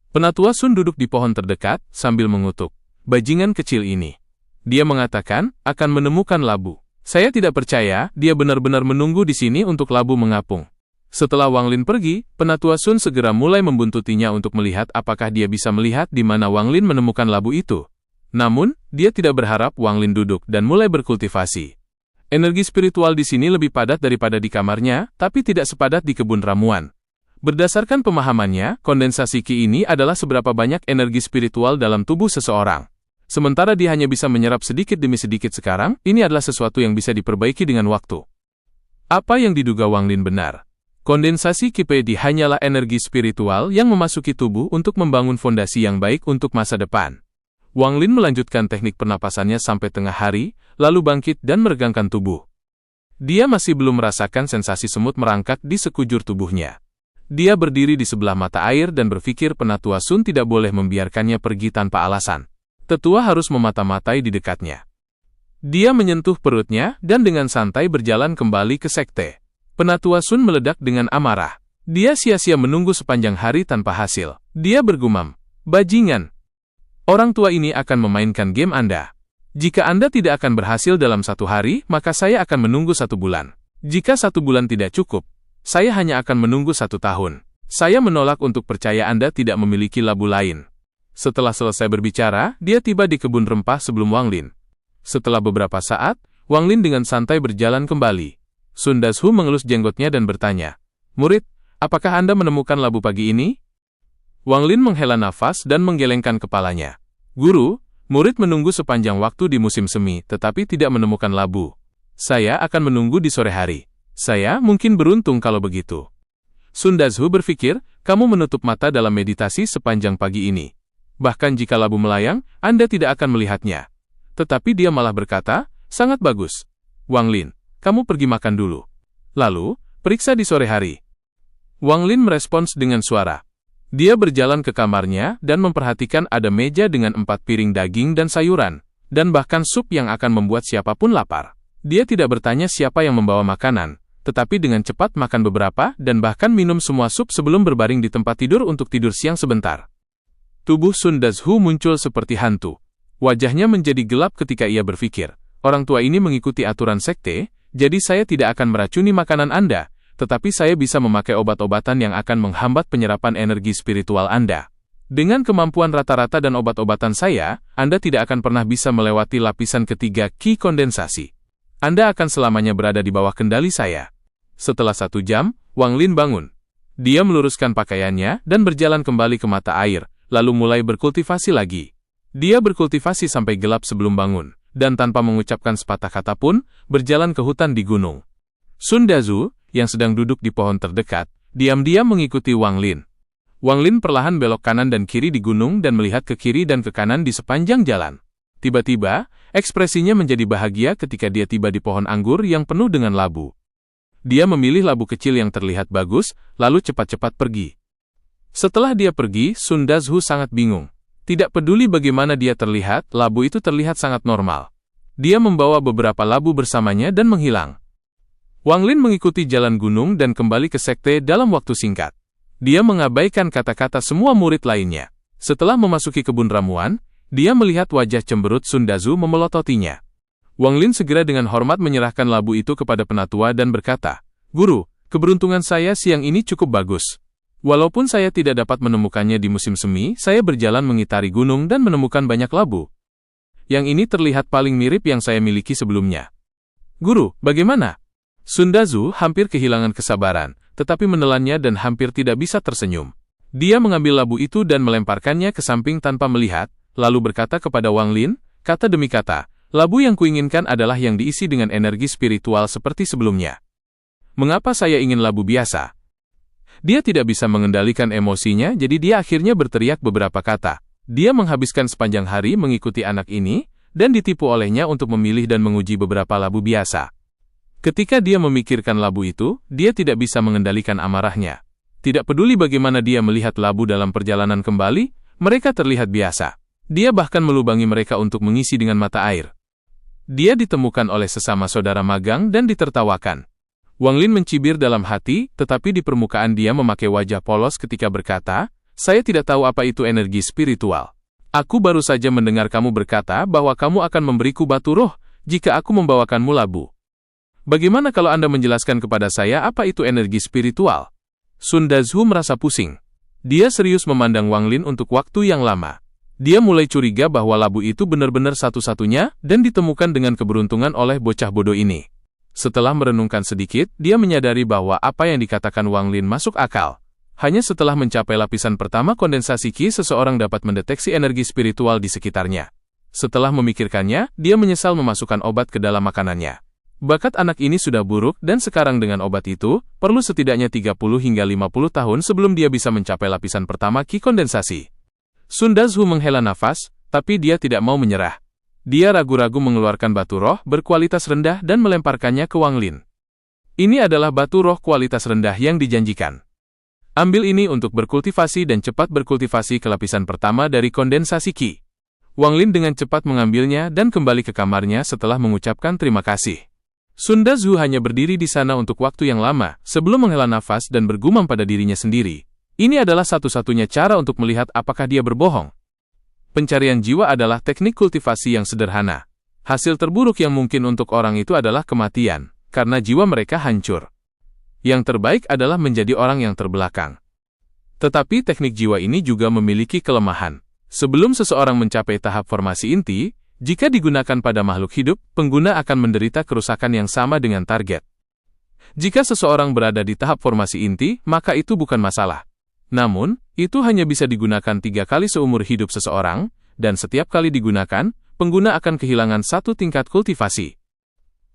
Penatua Sun duduk di pohon terdekat, sambil mengutuk. Bajingan kecil ini. Dia mengatakan, akan menemukan labu. Saya tidak percaya, dia benar-benar menunggu di sini untuk labu mengapung. Setelah Wang Lin pergi, Penatua Sun segera mulai membuntutinya untuk melihat apakah dia bisa melihat di mana Wang Lin menemukan labu itu. Namun, dia tidak berharap Wang Lin duduk dan mulai berkultivasi. Energi spiritual di sini lebih padat daripada di kamarnya, tapi tidak sepadat di kebun ramuan. Berdasarkan pemahamannya, kondensasi Qi ini adalah seberapa banyak energi spiritual dalam tubuh seseorang. Sementara dia hanya bisa menyerap sedikit demi sedikit sekarang, ini adalah sesuatu yang bisa diperbaiki dengan waktu. Apa yang diduga Wang Lin benar. Kondensasi Qi Pei hanyalah energi spiritual yang memasuki tubuh untuk membangun fondasi yang baik untuk masa depan. Wang Lin melanjutkan teknik pernapasannya sampai tengah hari, lalu bangkit dan meregangkan tubuh. Dia masih belum merasakan sensasi semut merangkak di sekujur tubuhnya. Dia berdiri di sebelah mata air dan berpikir Penatua Sun tidak boleh membiarkannya pergi tanpa alasan. Tetua harus memata-matai di dekatnya. Dia menyentuh perutnya dan dengan santai berjalan kembali ke sekte. Penatua Sun meledak dengan amarah. Dia sia-sia menunggu sepanjang hari tanpa hasil. Dia bergumam, bajingan. Orang tua ini akan memainkan game Anda. Jika Anda tidak akan berhasil dalam 1 hari, maka saya akan menunggu 1 bulan. Jika 1 bulan tidak cukup, saya hanya akan menunggu 1 tahun. Saya menolak untuk percaya Anda tidak memiliki labu lain. Setelah selesai berbicara, dia tiba di kebun rempah sebelum Wang Lin. Setelah beberapa saat, Wang Lin dengan santai berjalan kembali. Sun Dazhu mengelus jenggotnya dan bertanya, "Murid, apakah Anda menemukan labu pagi ini?" Wang Lin menghela nafas dan menggelengkan kepalanya. "Guru, murid menunggu sepanjang waktu di musim semi, tetapi tidak menemukan labu. Saya akan menunggu di sore hari. Saya mungkin beruntung kalau begitu." Sun Dazhu berpikir, kamu menutup mata dalam meditasi sepanjang pagi ini. Bahkan jika labu melayang, Anda tidak akan melihatnya. Tetapi dia malah berkata, sangat bagus. Wang Lin, kamu pergi makan dulu. Lalu, periksa di sore hari. Wang Lin merespons dengan suara. Dia berjalan ke kamarnya dan memperhatikan ada meja dengan 4 piring daging dan sayuran, dan bahkan sup yang akan membuat siapapun lapar. Dia tidak bertanya siapa yang membawa makanan, tetapi dengan cepat makan beberapa dan bahkan minum semua sup sebelum berbaring di tempat tidur untuk tidur siang sebentar. Tubuh Sun Dazhu muncul seperti hantu. Wajahnya menjadi gelap ketika ia berpikir, orang tua ini mengikuti aturan sekte, jadi saya tidak akan meracuni makanan Anda, tetapi saya bisa memakai obat-obatan yang akan menghambat penyerapan energi spiritual Anda. Dengan kemampuan rata-rata dan obat-obatan saya, Anda tidak akan pernah bisa melewati lapisan ketiga Qi kondensasi. Anda akan selamanya berada di bawah kendali saya. Setelah 1 jam, Wang Lin bangun. Dia meluruskan pakaiannya dan berjalan kembali ke mata air, lalu mulai berkultivasi lagi. Dia berkultivasi sampai gelap sebelum bangun, dan tanpa mengucapkan sepatah kata pun, berjalan ke hutan di gunung. Sun Dazhu, yang sedang duduk di pohon terdekat, diam-diam mengikuti Wang Lin. Wang Lin perlahan belok kanan dan kiri di gunung dan melihat ke kiri dan ke kanan di sepanjang jalan. Tiba-tiba, ekspresinya menjadi bahagia ketika dia tiba di pohon anggur yang penuh dengan labu. Dia memilih labu kecil yang terlihat bagus, lalu cepat-cepat pergi. Setelah dia pergi, Sun Dazhu sangat bingung. Tidak peduli bagaimana dia terlihat, labu itu terlihat sangat normal. Dia membawa beberapa labu bersamanya dan menghilang. Wang Lin mengikuti jalan gunung dan kembali ke sekte dalam waktu singkat. Dia mengabaikan kata-kata semua murid lainnya. Setelah memasuki kebun ramuan, dia melihat wajah cemberut Sun Dazhu memelototinya. Wang Lin segera dengan hormat menyerahkan labu itu kepada penatua dan berkata, "Guru, keberuntungan saya siang ini cukup bagus. Walaupun saya tidak dapat menemukannya di musim semi, saya berjalan mengitari gunung dan menemukan banyak labu. Yang ini terlihat paling mirip yang saya miliki sebelumnya." "Guru, bagaimana?" Sun Dazhu hampir kehilangan kesabaran, tetapi menelannya dan hampir tidak bisa tersenyum. Dia mengambil labu itu dan melemparkannya ke samping tanpa melihat, lalu berkata kepada Wang Lin, kata demi kata, "Labu yang kuinginkan adalah yang diisi dengan energi spiritual seperti sebelumnya. Mengapa saya ingin labu biasa?" Dia tidak bisa mengendalikan emosinya, jadi dia akhirnya berteriak beberapa kata. Dia menghabiskan sepanjang hari mengikuti anak ini, dan ditipu olehnya untuk memilih dan menguji beberapa labu biasa. Ketika dia memikirkan labu itu, dia tidak bisa mengendalikan amarahnya. Tidak peduli bagaimana dia melihat labu dalam perjalanan kembali, mereka terlihat biasa. Dia bahkan melubangi mereka untuk mengisi dengan mata air. Dia ditemukan oleh sesama saudara magang dan ditertawakan. Wang Lin mencibir dalam hati, tetapi di permukaan dia memakai wajah polos ketika berkata, "Saya tidak tahu apa itu energi spiritual. Aku baru saja mendengar kamu berkata bahwa kamu akan memberiku batu roh jika aku membawakanmu labu. Bagaimana kalau Anda menjelaskan kepada saya apa itu energi spiritual?" Sun Dazhu merasa pusing. Dia serius memandang Wang Lin untuk waktu yang lama. Dia mulai curiga bahwa labu itu benar-benar satu-satunya dan ditemukan dengan keberuntungan oleh bocah bodoh ini. Setelah merenungkan sedikit, dia menyadari bahwa apa yang dikatakan Wang Lin masuk akal. Hanya setelah mencapai lapisan pertama kondensasi Qi, seseorang dapat mendeteksi energi spiritual di sekitarnya. Setelah memikirkannya, dia menyesal memasukkan obat ke dalam makanannya. Bakat anak ini sudah buruk dan sekarang dengan obat itu, perlu setidaknya 30 hingga 50 tahun sebelum dia bisa mencapai lapisan pertama Qi kondensasi. Sun Dazhu menghela nafas, tapi dia tidak mau menyerah. Dia ragu-ragu mengeluarkan batu roh berkualitas rendah dan melemparkannya ke Wang Lin. Ini adalah batu roh kualitas rendah yang dijanjikan. Ambil ini untuk berkultivasi dan cepat berkultivasi ke lapisan pertama dari kondensasi Qi. Wang Lin dengan cepat mengambilnya dan kembali ke kamarnya setelah mengucapkan terima kasih. Sun Dazhu hanya berdiri di sana untuk waktu yang lama, sebelum menghela nafas dan bergumam pada dirinya sendiri. Ini adalah satu-satunya cara untuk melihat apakah dia berbohong. Pencarian jiwa adalah teknik kultivasi yang sederhana. Hasil terburuk yang mungkin untuk orang itu adalah kematian, karena jiwa mereka hancur. Yang terbaik adalah menjadi orang yang terbelakang. Tetapi teknik jiwa ini juga memiliki kelemahan. Sebelum seseorang mencapai tahap formasi inti, jika digunakan pada makhluk hidup, pengguna akan menderita kerusakan yang sama dengan target. Jika seseorang berada di tahap formasi inti, maka itu bukan masalah. Namun, itu hanya bisa digunakan 3 kali seumur hidup seseorang, dan setiap kali digunakan, pengguna akan kehilangan 1 tingkat kultivasi.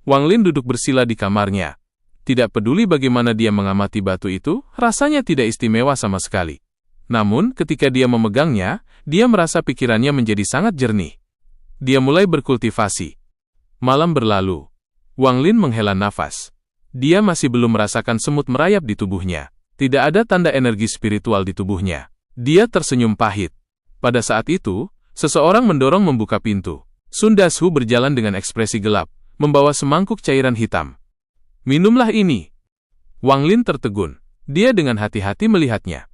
Wang Lin duduk bersila di kamarnya. Tidak peduli bagaimana dia mengamati batu itu, rasanya tidak istimewa sama sekali. Namun, ketika dia memegangnya, dia merasa pikirannya menjadi sangat jernih. Dia mulai berkultivasi. Malam berlalu. Wang Lin menghela nafas. Dia masih belum merasakan semut merayap di tubuhnya. Tidak ada tanda energi spiritual di tubuhnya. Dia tersenyum pahit. Pada saat itu, seseorang mendorong membuka pintu. Sun Dazhu berjalan dengan ekspresi gelap, membawa semangkuk cairan hitam. "Minumlah ini." Wang Lin tertegun. Dia dengan hati-hati melihatnya.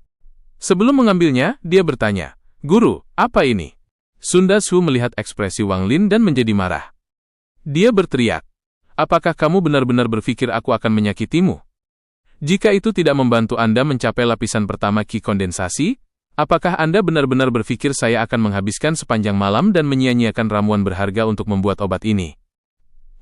Sebelum mengambilnya, dia bertanya, "Guru, apa ini?" Sun Dazhu melihat ekspresi Wang Lin dan menjadi marah. Dia berteriak, "Apakah kamu benar-benar berpikir aku akan menyakitimu? Jika itu tidak membantu Anda mencapai lapisan pertama Qi kondensasi, apakah Anda benar-benar berpikir saya akan menghabiskan sepanjang malam dan menyia-nyiakan ramuan berharga untuk membuat obat ini?"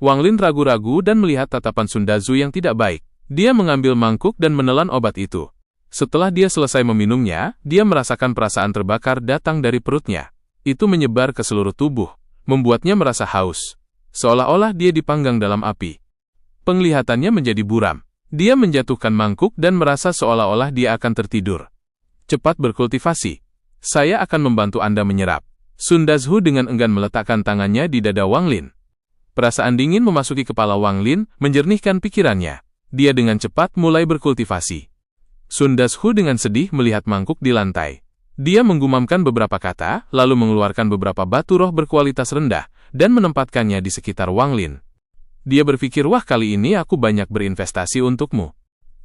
Wang Lin ragu-ragu dan melihat tatapan Sun Dazhu yang tidak baik. Dia mengambil mangkuk dan menelan obat itu. Setelah dia selesai meminumnya, dia merasakan perasaan terbakar datang dari perutnya. Itu menyebar ke seluruh tubuh, membuatnya merasa haus. Seolah-olah dia dipanggang dalam api. Penglihatannya menjadi buram. Dia menjatuhkan mangkuk dan merasa seolah-olah dia akan tertidur. "Cepat berkultivasi. Saya akan membantu Anda menyerap." Sun Dazhu dengan enggan meletakkan tangannya di dada Wang Lin. Perasaan dingin memasuki kepala Wang Lin, menjernihkan pikirannya. Dia dengan cepat mulai berkultivasi. Sun Dazhu dengan sedih melihat mangkuk di lantai. Dia menggumamkan beberapa kata, lalu mengeluarkan beberapa batu roh berkualitas rendah, dan menempatkannya di sekitar Wang Lin. Dia berpikir, "Wah, kali ini aku banyak berinvestasi untukmu.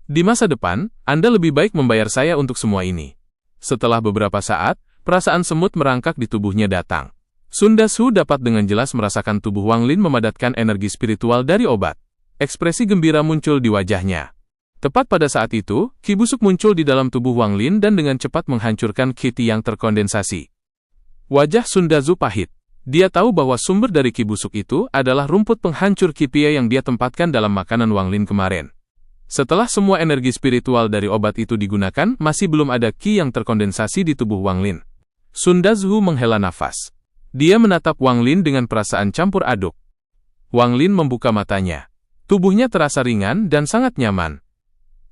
Di masa depan, Anda lebih baik membayar saya untuk semua ini." Setelah beberapa saat, perasaan semut merangkak di tubuhnya datang. Sun Dazhu dapat dengan jelas merasakan tubuh Wang Lin memadatkan energi spiritual dari obat. Ekspresi gembira muncul di wajahnya. Tepat pada saat itu, Qi busuk muncul di dalam tubuh Wang Lin dan dengan cepat menghancurkan Qi yang terkondensasi. Wajah Sun Dazhu pahit. Dia tahu bahwa sumber dari Qi busuk itu adalah rumput penghancur Qi yang dia tempatkan dalam makanan Wang Lin kemarin. Setelah semua energi spiritual dari obat itu digunakan, masih belum ada Qi yang terkondensasi di tubuh Wang Lin. Sun Dazhu menghela nafas. Dia menatap Wang Lin dengan perasaan campur aduk. Wang Lin membuka matanya. Tubuhnya terasa ringan dan sangat nyaman.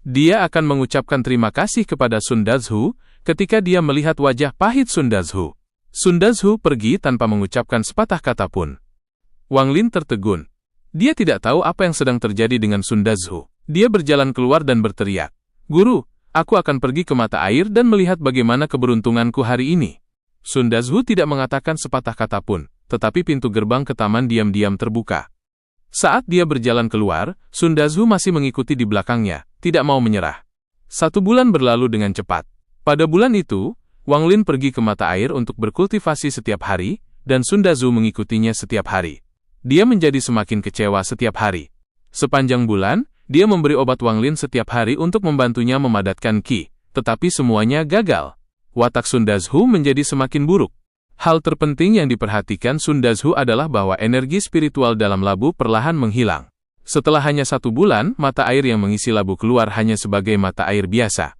Dia akan mengucapkan terima kasih kepada Sun Dazhu ketika dia melihat wajah pahit Sun Dazhu. Sun Dazhu pergi tanpa mengucapkan sepatah kata pun. Wang Lin tertegun. Dia tidak tahu apa yang sedang terjadi dengan Sun Dazhu. Dia berjalan keluar dan berteriak, "Guru, aku akan pergi ke mata air dan melihat bagaimana keberuntunganku hari ini." Sun Dazhu tidak mengatakan sepatah kata pun. tetapi pintu gerbang ke taman diam-diam terbuka. Saat dia berjalan keluar, Sun Dazhu masih mengikuti di belakangnya, tidak mau menyerah. 1 bulan berlalu dengan cepat. Pada bulan itu, Wang Lin pergi ke mata air untuk berkultivasi setiap hari, dan Sun Dazhu mengikutinya setiap hari. Dia menjadi semakin kecewa setiap hari. Sepanjang bulan, dia memberi obat Wang Lin setiap hari untuk membantunya memadatkan qi, tetapi semuanya gagal. Watak Sun Dazhu menjadi semakin buruk. Hal terpenting yang diperhatikan Sun Dazhu adalah bahwa energi spiritual dalam labu perlahan menghilang. Setelah hanya 1 bulan, mata air yang mengisi labu keluar hanya sebagai mata air biasa.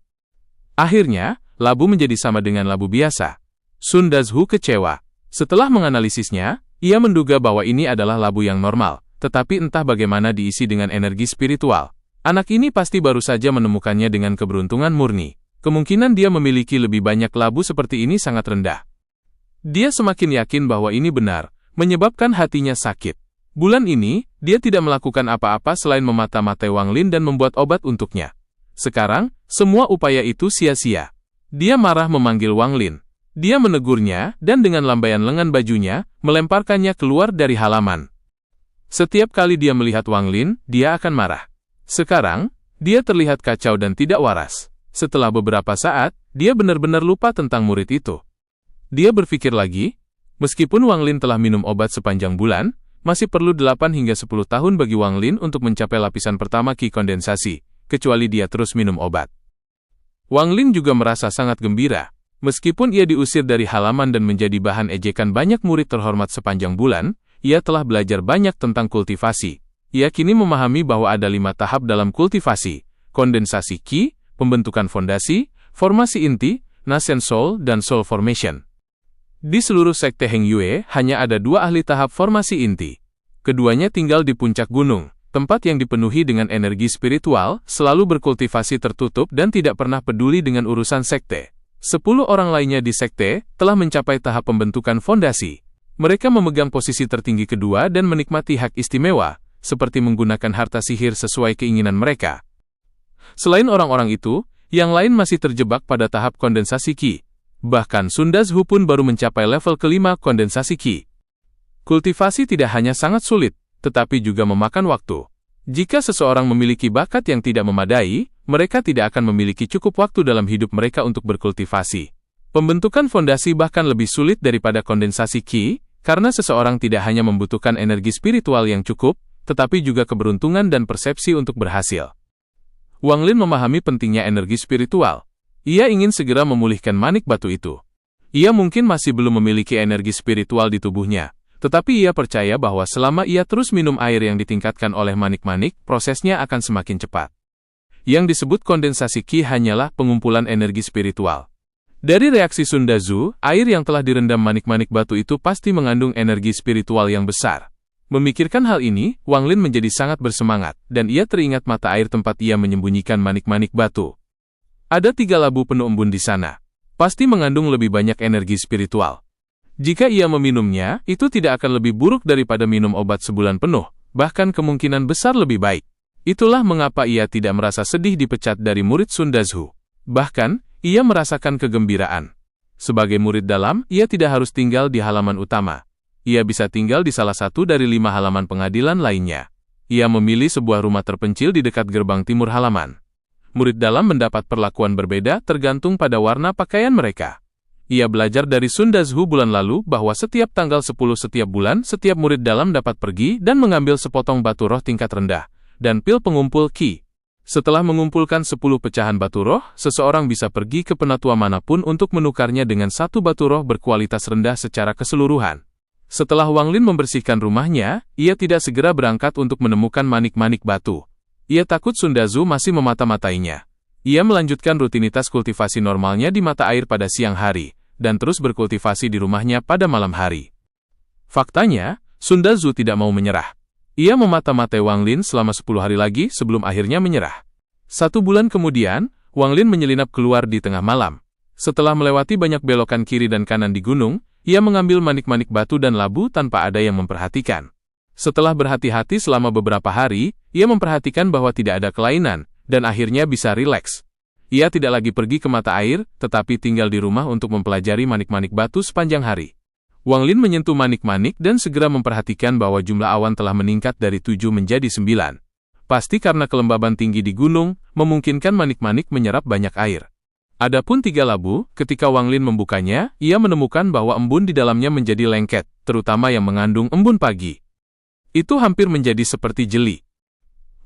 Akhirnya, labu menjadi sama dengan labu biasa. Sun Dazhu kecewa. Setelah menganalisisnya, ia menduga bahwa ini adalah labu yang normal, tetapi entah bagaimana diisi dengan energi spiritual. Anak ini pasti baru saja menemukannya dengan keberuntungan murni. Kemungkinan dia memiliki lebih banyak labu seperti ini sangat rendah. Dia semakin yakin bahwa ini benar, menyebabkan hatinya sakit. Bulan ini, dia tidak melakukan apa-apa selain memata-matai Wang Lin dan membuat obat untuknya. Sekarang, semua upaya itu sia-sia. Dia marah memanggil Wang Lin. Dia menegurnya, dan dengan lambaian lengan bajunya, melemparkannya keluar dari halaman. Setiap kali dia melihat Wang Lin, dia akan marah. Sekarang, dia terlihat kacau dan tidak waras. Setelah beberapa saat, dia benar-benar lupa tentang murid itu. Dia berpikir lagi, meskipun Wang Lin telah minum obat sepanjang bulan, masih perlu 8 hingga 10 tahun bagi Wang Lin untuk mencapai lapisan pertama qi kondensasi, kecuali dia terus minum obat. Wang Lin juga merasa sangat gembira. Meskipun ia diusir dari halaman dan menjadi bahan ejekan banyak murid terhormat sepanjang bulan, ia telah belajar banyak tentang kultivasi. Ia kini memahami bahwa ada 5 tahap dalam kultivasi: kondensasi qi, pembentukan fondasi, formasi inti, nascent soul, dan soul formation. Di seluruh sekte Heng Yue, hanya ada 2 ahli tahap formasi inti. Keduanya tinggal di puncak gunung, tempat yang dipenuhi dengan energi spiritual, selalu berkultivasi tertutup dan tidak pernah peduli dengan urusan sekte. 10 orang lainnya di sekte telah mencapai tahap pembentukan fondasi. Mereka memegang posisi tertinggi kedua dan menikmati hak istimewa, seperti menggunakan harta sihir sesuai keinginan mereka. Selain orang-orang itu, yang lain masih terjebak pada tahap kondensasi qi. Bahkan Sun Dazhu pun baru mencapai level ke-5 kondensasi qi. Kultivasi tidak hanya sangat sulit, tetapi juga memakan waktu. Jika seseorang memiliki bakat yang tidak memadai, mereka tidak akan memiliki cukup waktu dalam hidup mereka untuk berkultivasi. Pembentukan fondasi bahkan lebih sulit daripada kondensasi qi, karena seseorang tidak hanya membutuhkan energi spiritual yang cukup, tetapi juga keberuntungan dan persepsi untuk berhasil. Wang Lin memahami pentingnya energi spiritual. Ia ingin segera memulihkan manik batu itu. Ia mungkin masih belum memiliki energi spiritual di tubuhnya, tetapi ia percaya bahwa selama ia terus minum air yang ditingkatkan oleh manik-manik, prosesnya akan semakin cepat. Yang disebut kondensasi qi hanyalah pengumpulan energi spiritual. Dari reaksi Sun Dazhu, air yang telah direndam manik-manik batu itu pasti mengandung energi spiritual yang besar. Memikirkan hal ini, Wang Lin menjadi sangat bersemangat, dan ia teringat mata air tempat ia menyembunyikan manik-manik batu. Ada 3 labu penuh embun di sana. Pasti mengandung lebih banyak energi spiritual. Jika ia meminumnya, itu tidak akan lebih buruk daripada minum obat sebulan penuh, bahkan kemungkinan besar lebih baik. Itulah mengapa ia tidak merasa sedih dipecat dari murid Sun Dazhu. Bahkan, ia merasakan kegembiraan. Sebagai murid dalam, ia tidak harus tinggal di halaman utama. Ia bisa tinggal di salah satu dari 5 halaman pengadilan lainnya. Ia memilih sebuah rumah terpencil di dekat gerbang timur halaman. Murid dalam mendapat perlakuan berbeda tergantung pada warna pakaian mereka. Ia belajar dari Sun Dazhu bulan lalu bahwa setiap tanggal 10 setiap bulan, setiap murid dalam dapat pergi dan mengambil sepotong batu roh tingkat rendah, dan pil pengumpul qi. Setelah mengumpulkan 10 pecahan batu roh, seseorang bisa pergi ke penatua manapun untuk menukarnya dengan 1 batu roh berkualitas rendah secara keseluruhan. Setelah Wang Lin membersihkan rumahnya, ia tidak segera berangkat untuk menemukan manik-manik batu. Ia takut Sun Dazhu masih memata-matainya. Ia melanjutkan rutinitas kultivasi normalnya di mata air pada siang hari, dan terus berkultivasi di rumahnya pada malam hari. Faktanya, Sun Dazhu tidak mau menyerah. Ia memata-matai Wang Lin selama 10 hari lagi sebelum akhirnya menyerah. 1 bulan kemudian, Wang Lin menyelinap keluar di tengah malam. Setelah melewati banyak belokan kiri dan kanan di gunung, ia mengambil manik-manik batu dan labu tanpa ada yang memperhatikan. Setelah berhati-hati selama beberapa hari, ia memperhatikan bahwa tidak ada kelainan, dan akhirnya bisa rileks. Ia tidak lagi pergi ke mata air, tetapi tinggal di rumah untuk mempelajari manik-manik batu sepanjang hari. Wang Lin menyentuh manik-manik dan segera memperhatikan bahwa jumlah awan telah meningkat dari 7 menjadi 9. Pasti karena kelembaban tinggi di gunung, memungkinkan manik-manik menyerap banyak air. Adapun 3 labu, ketika Wang Lin membukanya, ia menemukan bahwa embun di dalamnya menjadi lengket, terutama yang mengandung embun pagi. Itu hampir menjadi seperti jeli.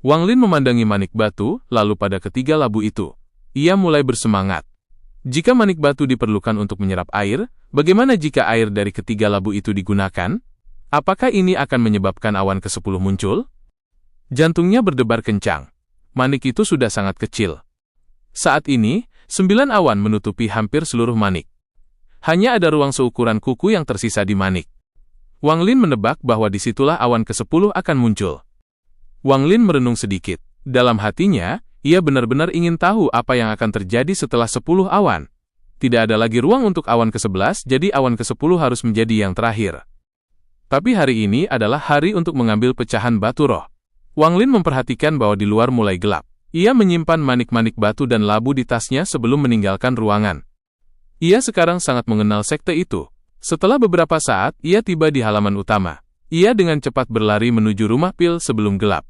Wang Lin memandangi manik batu, lalu pada ketiga labu itu, ia mulai bersemangat. Jika manik batu diperlukan untuk menyerap air, bagaimana jika air dari ketiga labu itu digunakan? Apakah ini akan menyebabkan awan ke-10 muncul? Jantungnya berdebar kencang. Manik itu sudah sangat kecil. Saat ini, 9 awan menutupi hampir seluruh manik. Hanya ada ruang seukuran kuku yang tersisa di manik. Wang Lin menebak bahwa disitulah awan ke-10 akan muncul. Wang Lin merenung sedikit. Dalam hatinya, ia benar-benar ingin tahu apa yang akan terjadi setelah 10 awan. Tidak ada lagi ruang untuk awan ke-11, jadi awan ke-10 harus menjadi yang terakhir. Tapi hari ini adalah hari untuk mengambil pecahan batu roh. Wang Lin memperhatikan bahwa di luar mulai gelap. Ia menyimpan manik-manik batu dan labu di tasnya sebelum meninggalkan ruangan. Ia sekarang sangat mengenal sekte itu. Setelah beberapa saat, ia tiba di halaman utama. Ia dengan cepat berlari menuju rumah pil sebelum gelap.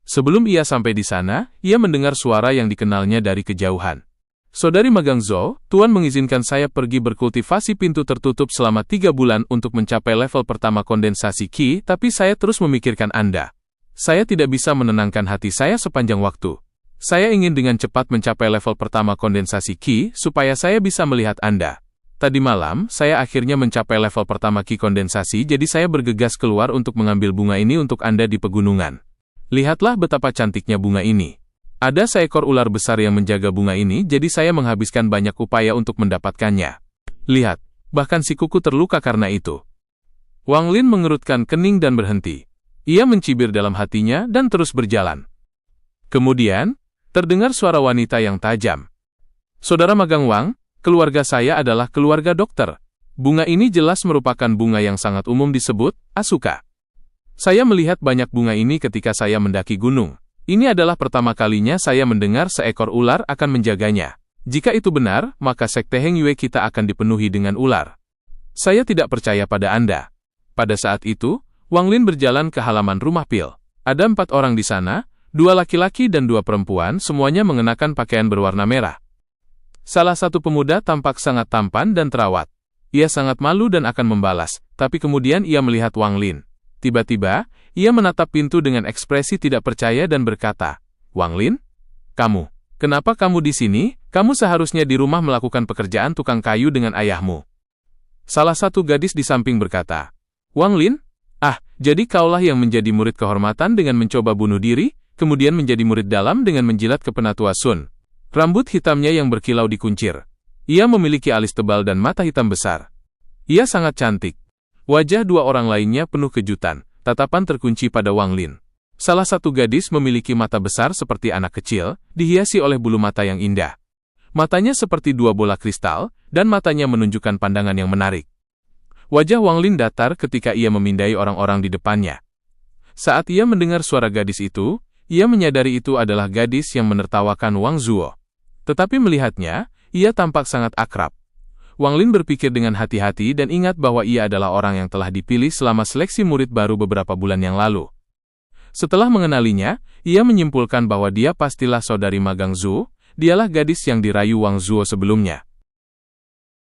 Sebelum ia sampai di sana, ia mendengar suara yang dikenalnya dari kejauhan. Saudari Magang Zhou, Tuan mengizinkan saya pergi berkultivasi pintu tertutup selama 3 bulan untuk mencapai level pertama kondensasi Qi, tapi saya terus memikirkan Anda. Saya tidak bisa menenangkan hati saya sepanjang waktu. Saya ingin dengan cepat mencapai level pertama kondensasi Qi, supaya saya bisa melihat Anda. Tadi malam, saya akhirnya mencapai level pertama Qi kondensasi, jadi saya bergegas keluar untuk mengambil bunga ini untuk Anda di pegunungan. Lihatlah betapa cantiknya bunga ini. Ada seekor ular besar yang menjaga bunga ini, jadi saya menghabiskan banyak upaya untuk mendapatkannya. Lihat, bahkan si kuku terluka karena itu. Wang Lin mengerutkan kening dan berhenti. Ia mencibir dalam hatinya dan terus berjalan. Kemudian, terdengar suara wanita yang tajam. Saudara Magang Wang, keluarga saya adalah keluarga dokter. Bunga ini jelas merupakan bunga yang sangat umum disebut Asuka. Saya melihat banyak bunga ini ketika saya mendaki gunung. Ini adalah pertama kalinya saya mendengar seekor ular akan menjaganya. Jika itu benar, maka sekte Heng Yue kita akan dipenuhi dengan ular. Saya tidak percaya pada Anda. Pada saat itu, Wang Lin berjalan ke halaman rumah pil. Ada 4 orang di sana, 2 laki-laki dan 2 perempuan, semuanya mengenakan pakaian berwarna merah. Salah satu pemuda tampak sangat tampan dan terawat. Ia sangat malu dan akan membalas, tapi kemudian ia melihat Wang Lin. Tiba-tiba, ia menatap pintu dengan ekspresi tidak percaya dan berkata, Wang Lin? Kenapa kamu di sini? Kamu seharusnya di rumah melakukan pekerjaan tukang kayu dengan ayahmu. Salah satu gadis di samping berkata, Wang Lin? Jadi kaulah yang menjadi murid kehormatan dengan mencoba bunuh diri, kemudian menjadi murid dalam dengan menjilat ke Penatua Sun. Rambut hitamnya yang berkilau dikuncir. Ia memiliki alis tebal dan mata hitam besar. Ia sangat cantik. Wajah 2 orang lainnya penuh kejutan, tatapan terkunci pada Wang Lin. Salah satu gadis memiliki mata besar seperti anak kecil, dihiasi oleh bulu mata yang indah. Matanya seperti 2 bola kristal, dan matanya menunjukkan pandangan yang menarik. Wajah Wang Lin datar ketika ia memindai orang-orang di depannya. Saat ia mendengar suara gadis itu, ia menyadari itu adalah gadis yang menertawakan Wang Zuo. Tetapi melihatnya, ia tampak sangat akrab. Wang Lin berpikir dengan hati-hati dan ingat bahwa ia adalah orang yang telah dipilih selama seleksi murid baru beberapa bulan yang lalu. Setelah mengenalinya, ia menyimpulkan bahwa dia pastilah saudari Magang Zhou, dialah gadis yang dirayu Wang Zuo sebelumnya.